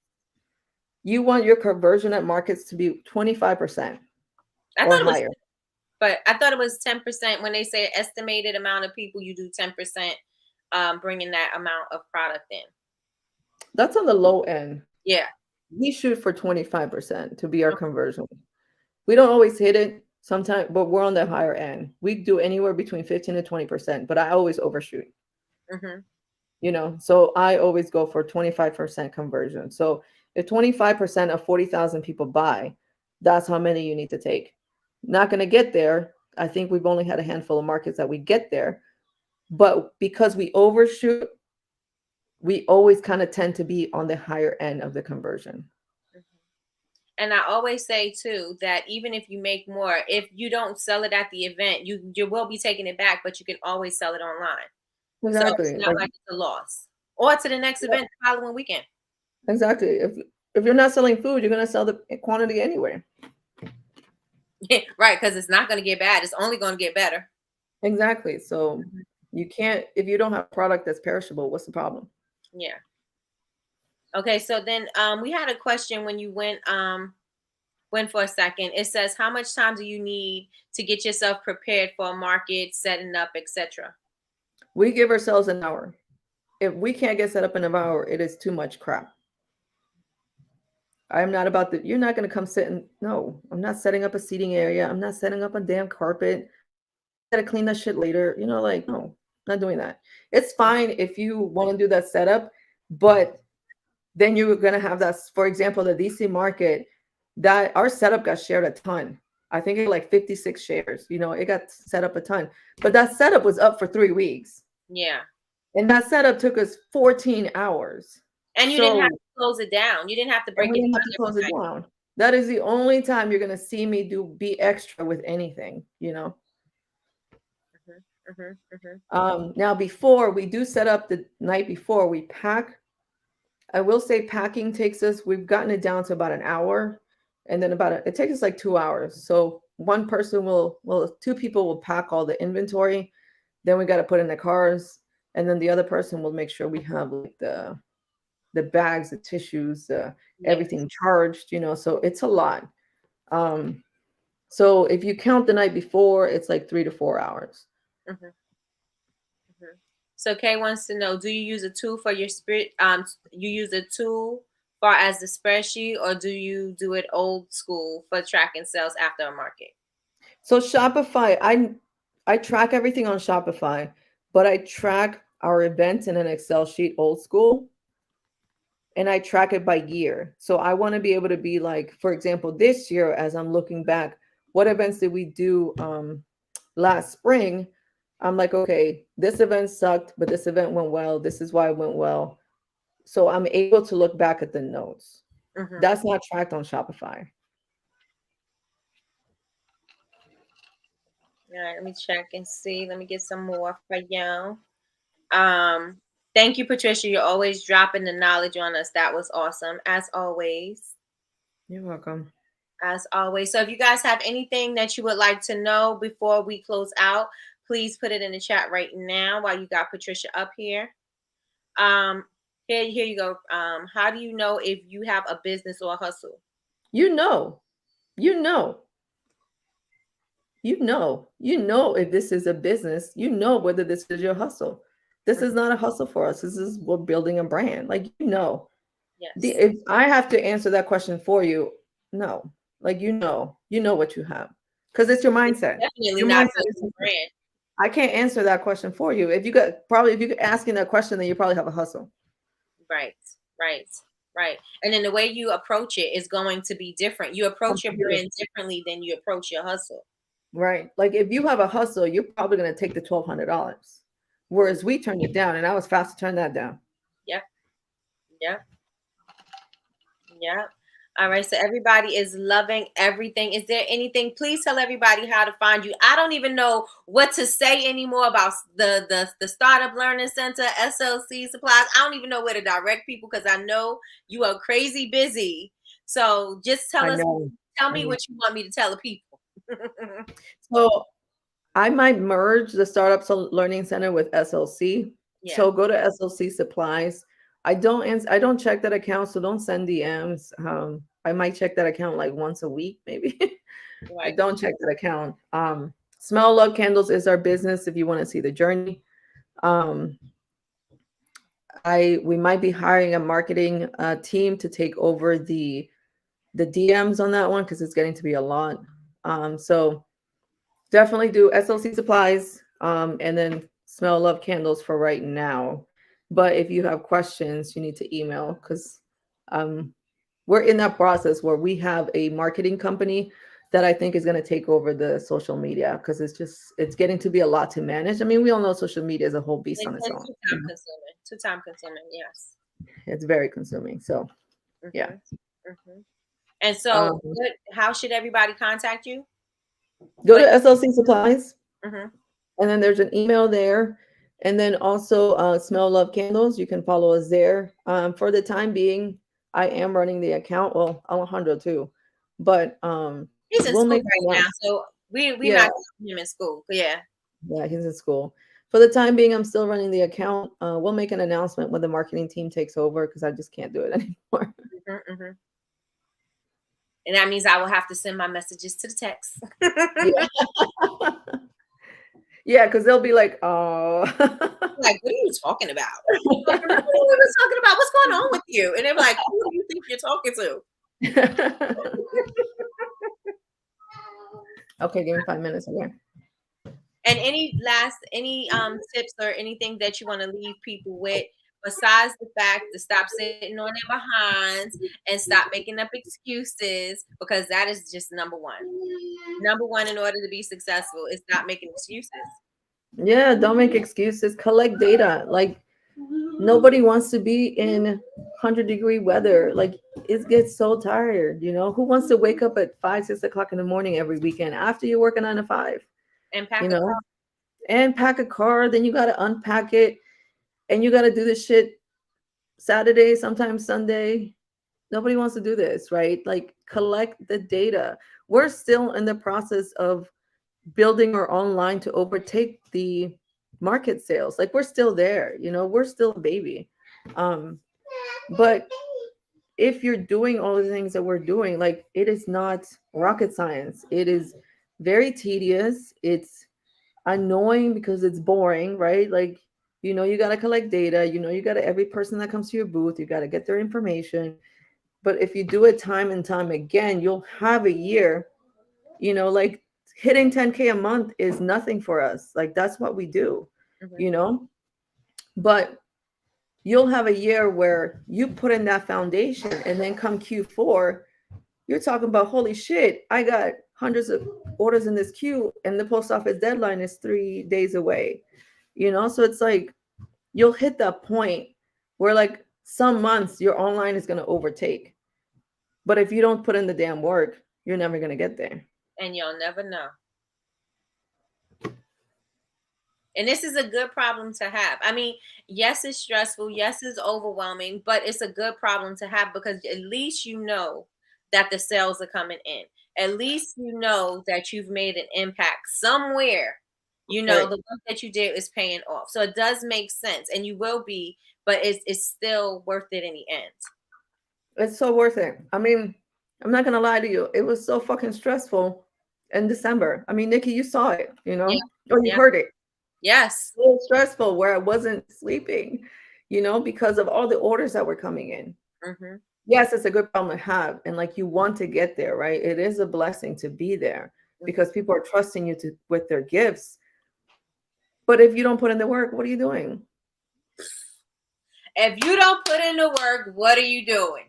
you want your conversion at markets to be 25% or higher. But I thought it was 10% when they say estimated amount of people, you do 10%, bringing that amount of product in. That's on the low end. Yeah. We shoot for 25% to be our conversion. We don't always hit it sometimes, but we're on the higher end. We do anywhere between 15 to 20%, but I always overshoot. Mm-hmm. So I always go for 25% conversion. So if 25% of 40,000 people buy, that's how many you need to take. Not going to get there. I think we've only had a handful of markets that we get there, but because we overshoot, we always kind of tend to be on the higher end of the conversion. And I always say too that even if you make more, if you don't sell it at the event, you will be taking it back, but you can always sell it online. So it's Exactly. not Like, like it's a loss. Or to the next yeah, event the following weekend. exactly. If you're not selling food, you're going to sell the quantity anyway. Right, because it's not going to get bad. It's only going to get better. Exactly. So Mhm. you can't, if you don't have a product that's perishable, what's the problem? Yeah. Okay, so then we had a question when you went for a second. It says, how much time do you need to get yourself prepared for a market, setting up, etc.? We give ourselves an hour. If we can't get set up in an hour, it is too much crap. I'm not about the, you're not going to come sit and, no, I'm not setting up a seating area. I'm not setting up a damn carpet. Gotta clean that shit later. Like, no, not doing that. It's fine if you want to do that setup, but then you're gonna have that. For example, the DC market, that our setup got shared a ton. I think it like 56 shares. It got set up a ton, but that setup was up for 3 weeks, Yeah. and that setup took us 14 hours. And you didn't have So, to close it down. You didn't have to and break we it didn't have to down close every it night. down. That is the only time you're gonna see me be extra with anything. Mm-hmm, mm-hmm. Now, before we do set up the night before, we pack. I will say packing takes us, we've gotten it down to about an hour, and then it takes us like 2 hours. So one person two people will pack all the inventory. Then we got to put in the cars. And then the other person will make sure we have like the bags, the tissues, Yes. everything charged. So it's a lot. So if you count the night before, it's like 3 to 4 hours. Mm-hmm, mm-hmm. So Kay wants to know, do you use a tool for your spirit? You use a tool far as the spreadsheet, or do you do it old school for tracking sales after a market? So Shopify, I track everything on Shopify, but I track our events in an Excel sheet old school, and I track it by year. So I want to be able to be like, for example, this year as I'm looking back, what events did we do last spring? I'm like, okay, this event sucked, but this event went well. This is why it went well. So I'm able to look back at the notes. Mm-hmm. That's not tracked on Shopify. All right, let me check and see. Let me get some more for you. Um, Thank you, Patricia. You're always dropping the knowledge on us. That was awesome, as always. You're welcome. As always. So if you guys have anything that you would like to know before we close out, please put it in the chat right now while you got Patricia up here. Um, here you go. How do you know if you have a business or a hustle? You know, you know. You know if this is a business, whether this is your hustle. This is not a hustle for us. We're building a brand. Like. Yes. If I have to answer that question for you, no. Like you know what you have. Because it's your It's mindset. definitely Your not mindset is building a different. brand. I can't answer that question for you. If you asking that question, then you probably have a hustle. Right, right, right. And then the way you approach it is going to be different. You approach your Completely. brand differently than you approach your hustle. Right. Like if you have a hustle, you're probably gonna take the $1,200. Whereas we turned it down, and I was fast to turn that down. Yep, yep, yep. All right, so everybody is loving everything. Is there anything? Please tell everybody how to find you. I don't even know what to say anymore about the Startup Learning Center, SLC Supplies. I don't even know where to direct people because I know you are crazy busy. So just I know. tell I me know. what you want me to tell the people. So I might merge the Learning Center with SLC. Yeah, So go to SLC Supplies. I don't check that account, so don't send DMs. I might check that account like once a week, maybe. I right. don't check that account. Smell Love Candles is our business if you want to see the journey. Um, we might be hiring a marketing team to take over the DMs on that one because it's getting to be a lot. So definitely do SLC supplies, and then smell love candles for right now. But if you have questions, you need to email, because um, we're in that process where we have a marketing company that I think is going to take over the social media, because it's getting to be a lot to manage. I mean, we all know social media is a whole beast on its It's own. too time consuming. Too time consuming. Yes. It's very consuming. So yeah. Mhm. Mhm. And so, Um, how should everybody contact you? Go What? to SLC supplies, Mhm. and then there's an email there. And then also Smell Love Candles. You can follow us there. For the time being, I am running the account. Well, Alejandro too. But He's in we'll school make right now, so we yeah, not keeping him in school. Yeah. yeah, he's in school. For the time being, I'm still running the account. We'll make an announcement when the marketing team takes over, because I just can't do it anymore. Mhm. Mhm. And that means I will have to send my messages to the text. Yeah. Yeah, because they'll be like, oh. Like, what are you talking about? Like, remember what we were talking about? What's going on with you? And they're like, who do you think you're talking to? Okay, give me 5 minutes. Okay. And any tips or anything that you want to leave people with, besides the fact to stop sitting on their behinds and stop making up excuses, because that is just number one. Number one, in order to be successful, is stop making excuses. Yeah, don't make excuses. Collect data. Like, nobody wants to be in 100-degree weather. Like, it gets so tired. Who wants to wake up at 5, 6 o'clock in the morning every weekend after you're working 9 to 5? And pack You a know, and pack a car. Then you got to unpack it, and you got to do this shit Saturday, sometimes Sunday. Nobody wants to do this, right? Like, collect the data. We're still in the process of building our own line to overtake the market sales. Like, we're still there, we're still a baby. But if you're doing all the things that we're doing, like, it is not rocket science. It is very tedious. It's annoying because it's boring, right? Like, you got to collect data, you got to, every person that comes to your booth, you got to get their information. But if you do it time and time again, you'll have a year, like, hitting 10K a month is nothing for us. Like, that's what we do, Mhm. you know? But you'll have a year where you put in that foundation, and then come Q4, you're talking about, holy shit, I got hundreds of orders in this queue, and the post office deadline is 3 days away. So it's like, you'll hit that point where, like, some months your online is going to overtake. But if you don't put in the damn work, you're never going to get there. And you'll never know. And this is a good problem to have. I mean, yes, it's stressful. Yes, it's overwhelming, but it's a good problem to have, because at least you know that the sales are coming in. At least you know that you've made an impact somewhere. Right. The work that you did is paying off. So it does make sense, and you will be, but it's still worth it in the end. It's so worth it. I mean, I'm not going to lie to you. It was so fucking stressful in December. I mean, Nikki, you saw it, Yeah. or you Yeah. heard it. Yes. So stressful, where I wasn't sleeping, because of all the orders that were coming in. Mm-hmm. Yes, it's a good problem to have. And, like, you want to get there, right? It is a blessing to be there, because people are trusting you with their gifts. But if you don't put in the work, what are you doing? If you don't put in the work, what are you doing?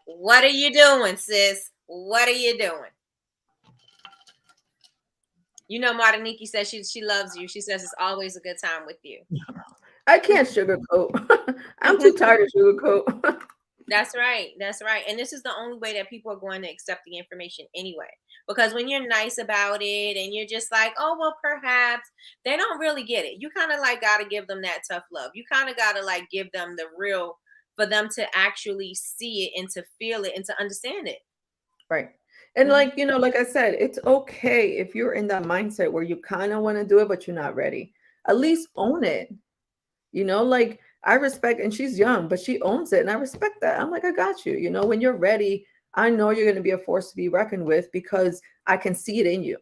What are you doing, sis? What are you doing? Martiniki says she loves you. She says it's always a good time with you. I can't sugarcoat. I'm too tired of sugarcoat. That's right. That's right. And this is the only way that people are going to accept the information anyway. Because when you're nice about it and you're just like, oh, well, perhaps, they don't really get it. You kind of like got to give them that tough love. You kind of got to like give them the real, for them to actually see it and to feel it and to understand it. Right. And, Mhm. like, like I said, it's okay if you're in that mindset where you kind of want to do it, but you're not ready. At least own it. Like, I respect, and she's young, but she owns it. And I respect that. I'm like, I got you. When you're ready, I know you're going to be a force to be reckoned with, because I can see it in you.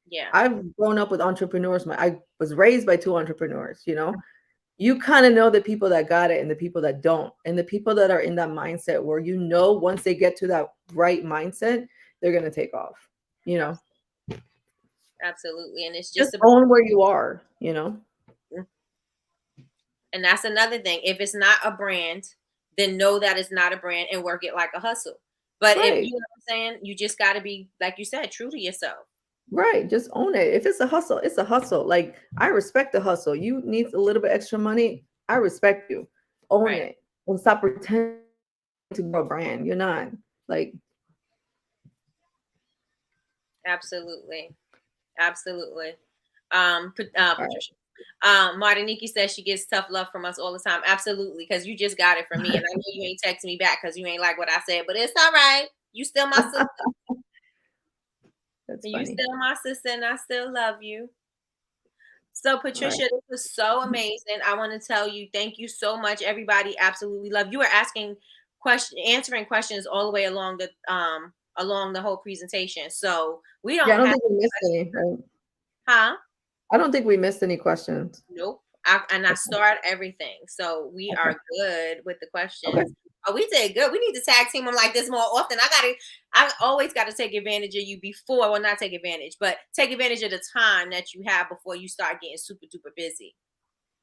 Yeah. I've grown up with entrepreneurs. I was raised by two entrepreneurs, You kind of know the people that got it and the people that don't. And the people that are in that mindset where, once they get to that right mindset, they're going to take off, Absolutely. And it's just Just a, own where you are, you know? and that's another thing. If it's not a brand, then know that it's not a brand and work it like a hustle. But if Right. you know what I'm saying, you just got to be, like you said, true to yourself. Right. Just own it. If it's a hustle, it's a hustle. Like I respect the hustle. You need a little bit extra money. I respect you. Own Right. it. And stop pretending to grow a brand. You're not. Like, Absolutely. Absolutely. all right. Patricia. Martiniki says she gets tough love from us all the time. Absolutely, because you just got it from me, and I know you ain't texting me back because you ain't like what I said, but it's all right. You still my sister. That's You funny. still my sister, and I still love you. So, All right. Patricia, this was so amazing. I want to tell you, thank you so much. Everybody absolutely love you. Were asking answering questions all the way along the whole presentation. So we Yeah, I don't don't have, think we missed any, right? huh? I don't think we missed any questions. Nope. I Okay. start everything. So we Okay. are good with the Okay. questions. Oh, we did good. We need to tag team them like this more often. I always got to take advantage of you before, well, not take advantage, but take advantage of the time that you have before you start getting super duper busy.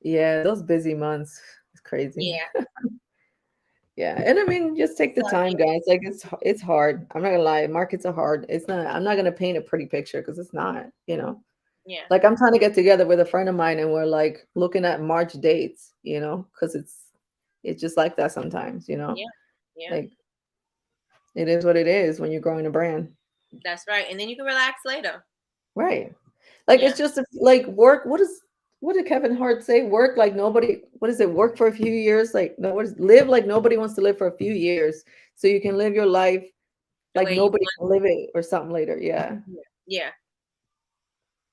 Yeah, those busy months. It's crazy. Yeah. Yeah. And I mean, just take the So time, guys. Like it's hard. I'm not gonna lie. Markets are hard. It's not, I'm not gonna paint a pretty picture because it's not, you know. yeah. Like I'm trying to get together with a friend of mine and we're like looking at March dates, you know, because it's just like that sometimes, you know. Yeah. Yeah. Like it is what it is when you're growing a brand. That's right. And then you can relax later. Right. Like Yeah. it's just like work. What did Kevin Hart say? Work like nobody, what is it? Work for a few years. Like no, what is live like nobody wants to live for a few years. So you can live your life The like way you nobody want. can live it or something later. Yeah. Yeah. Yeah.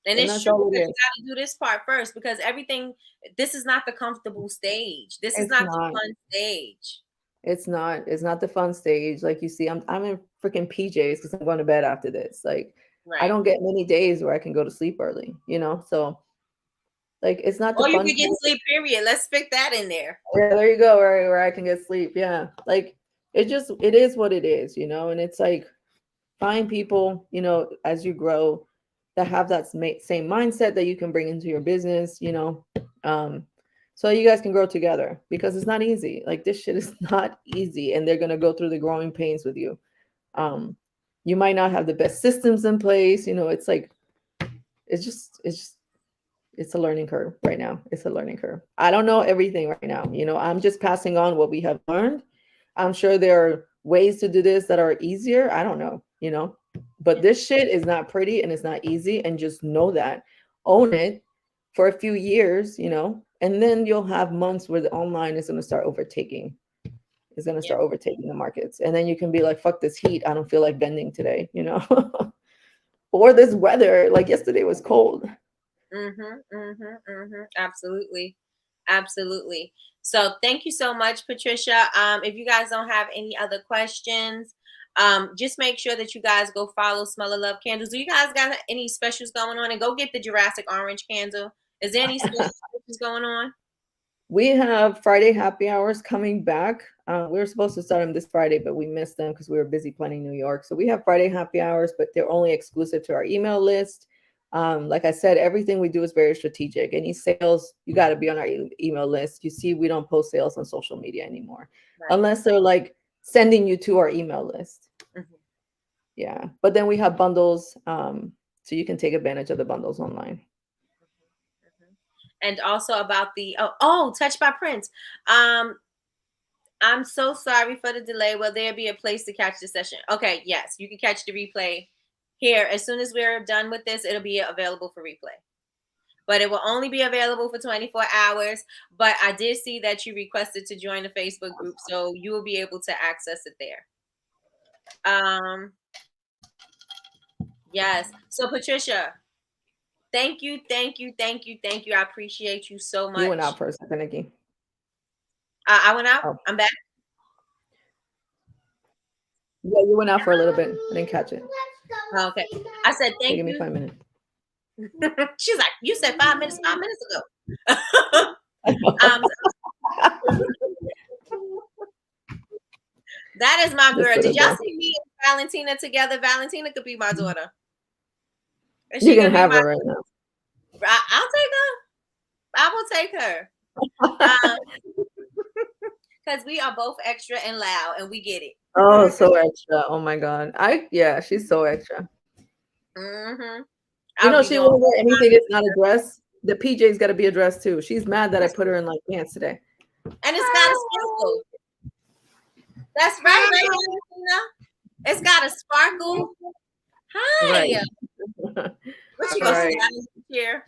And And it's that's true all it because you is. got to do this part first because this is not the comfortable stage. This is It's not the not. fun stage. It's not. It's not the fun stage. Like you see, I'm in freaking PJs because I'm going to bed after this. Like I Right. don't get many days where I can go to sleep early, you know? So like it's not the Or you fun could get time. sleep, period. Let's stick that in there. Yeah, there you go, where I can get sleep. Yeah. Like it is what it is, you know, and it's like find people, you know, as you grow that have that same mindset that you can bring into your business, you know. Um, so you guys can grow together because it's not easy. Like this shit is not easy and they're going to go through the growing pains with you. Um, you might not have the best systems in place, you know, it's like it's just it's a learning curve right now. It's a learning curve. I don't know everything right now. You know, I'm just passing on what we have learned. I'm sure there are ways to do this that are easier. I don't know, you know, but Yeah. this shit is not pretty and it's not easy. And just know that, own it for a few years, you know, and then you'll have months where the online is going to start overtaking. Is going to Yeah. start overtaking the markets. And then you can be like, fuck this heat. I don't feel like bending today, you know, or this weather. Like yesterday was cold. Absolutely. Absolutely. So thank you so much, Patricia. If you guys don't have any other questions, just make sure that you guys go follow Smell of Love Candles. Do you guys got any specials going on? And go get the Jurassic Orange candle. Is there any specials going on? We have Friday happy hours coming back. We were supposed to start them this Friday, but we missed them because we were busy planning New York. So we have Friday happy hours, but they're only exclusive to our email list. Like I said, everything we do is very strategic. Any sales, you got to be on our email list. You see, we don't post sales on social media anymore, Right. unless they're like sending you to our email list. Mhm. Yeah, but then we have bundles, so you can take advantage of the bundles online. And also about the Touch by Prince. I'm so sorry for the delay. Will there be a place to catch the session? Okay, yes, you can catch the replay here. As soon as we're done with this, it'll be available for replay. But it will only be available for 24 hours. But I did see that you requested to join the Facebook group, so you will be able to access it there. Yes. So Patricia, thank you, thank you, thank you, thank you. I appreciate you so You went much. out for a second, Nikki. I went out. Oh, I'm back. yeah, you went out for a little bit. I didn't catch it. Okay. I said Okay, thank give me you. 5 minutes. She's like, you said 5 minutes, 5 minutes ago. um, that is my This girl. little Did y'all girl. see me and Valentina together? Valentina could be my daughter. Is You she can gonna be have my? her right now. I'll take her. I will take her. Because we are both extra and loud, and we get it. Oh, so extra. Oh my God. Yeah, she's so extra. Mm-hmm. You I'll know, be she doing won't all wear anything that's not a dress. The PJ's got to be a dress too. She's mad that I put her in like pants today. and it's got a sparkle. That's right, right, Valentina? It's got a sparkle. Hi. Right. What you All gonna right. sit down in the chair?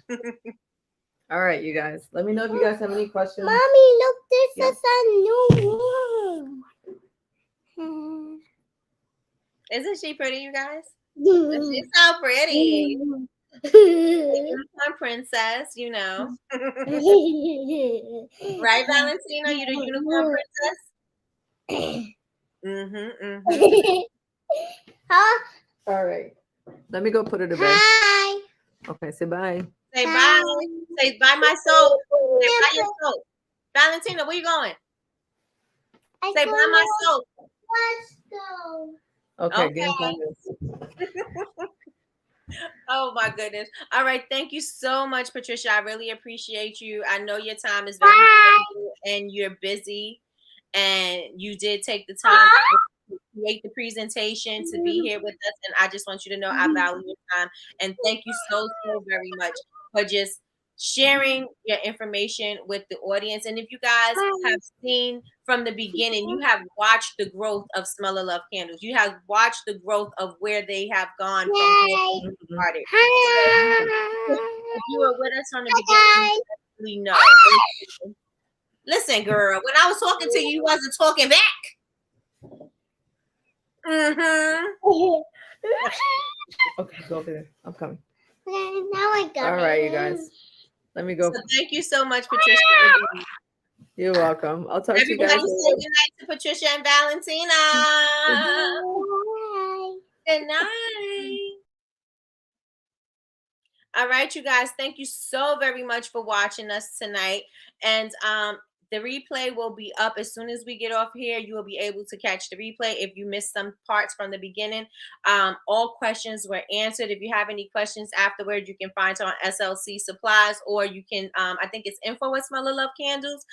All right, you guys. Let me know if you guys have any questions. Mommy, look, this Yeah. is a new room. Isn't she pretty, you guys? She's so pretty. Unicorn princess, you know. Right, Valentina? You the unicorn princess? Huh? All right. Let me go put her to bed. Hi. Okay, say bye. Say bye. Say bye, my soul. Say bye, your soul. Valentina, where you going? Say bye, my soul. Let's go. Okay, Okay. give me 5 minutes. Oh my goodness. All right. Thank you so much, Patricia. I really appreciate you. I know your time is very valuable and you're busy, and you did take the time to create the presentation to be here with us. And I just want you to know I value your time. And thank you so very much for just sharing your information with the audience. And if you guys have seen from the beginning, you have watched the growth of Smell of Love Candles. You have watched the growth of where they have gone from where they started. If you were with us from the beginning, you know. Listen, girl, when I was talking to you, you wasn't talking back. Okay, go over there. I'm coming. Now I got All right, you guys. Let me go. So thank you so much, Patricia. You're welcome. I'll talk to you guys Everybody say later. good night to Patricia and Valentina. Good night. All right, you guys. Thank you so very much for watching us tonight. And the replay will be up as soon as we get off here. You will be able to catch the replay if you missed some parts from the beginning. All questions were answered. If you have any questions afterwards, you can find it on SLC Supplies, or you can, I think it's info@smelloflove.candles.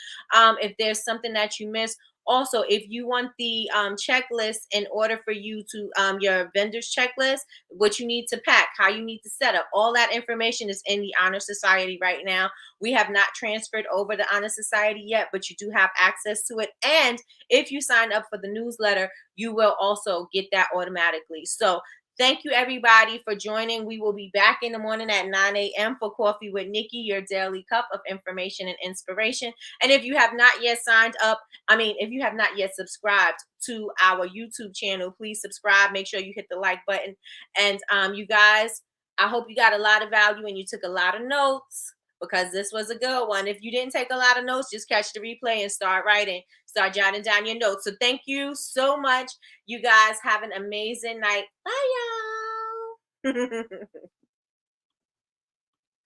If there's something that you missed. Also, if you want the checklist in order for you to, your vendor's checklist, what you need to pack, how you need to set up, all that information is in the Honor Society right now. We have not transferred over the Honor Society yet, but you do have access to it. And if you sign up for the newsletter, you will also get that automatically. So thank you, everybody, for joining. We will be back in the morning at 9 a.m. for Coffee with Nikki, your daily cup of information and inspiration. And if you have not yet signed up, if you have not yet subscribed to our YouTube channel, please subscribe. Make sure you hit the like button. And you guys, I hope you got a lot of value and you took a lot of notes, because this was a good one. If you didn't take a lot of notes, just catch the replay and start writing. Start jotting down your notes. So thank you so much. You guys have an amazing night. Bye, y'all.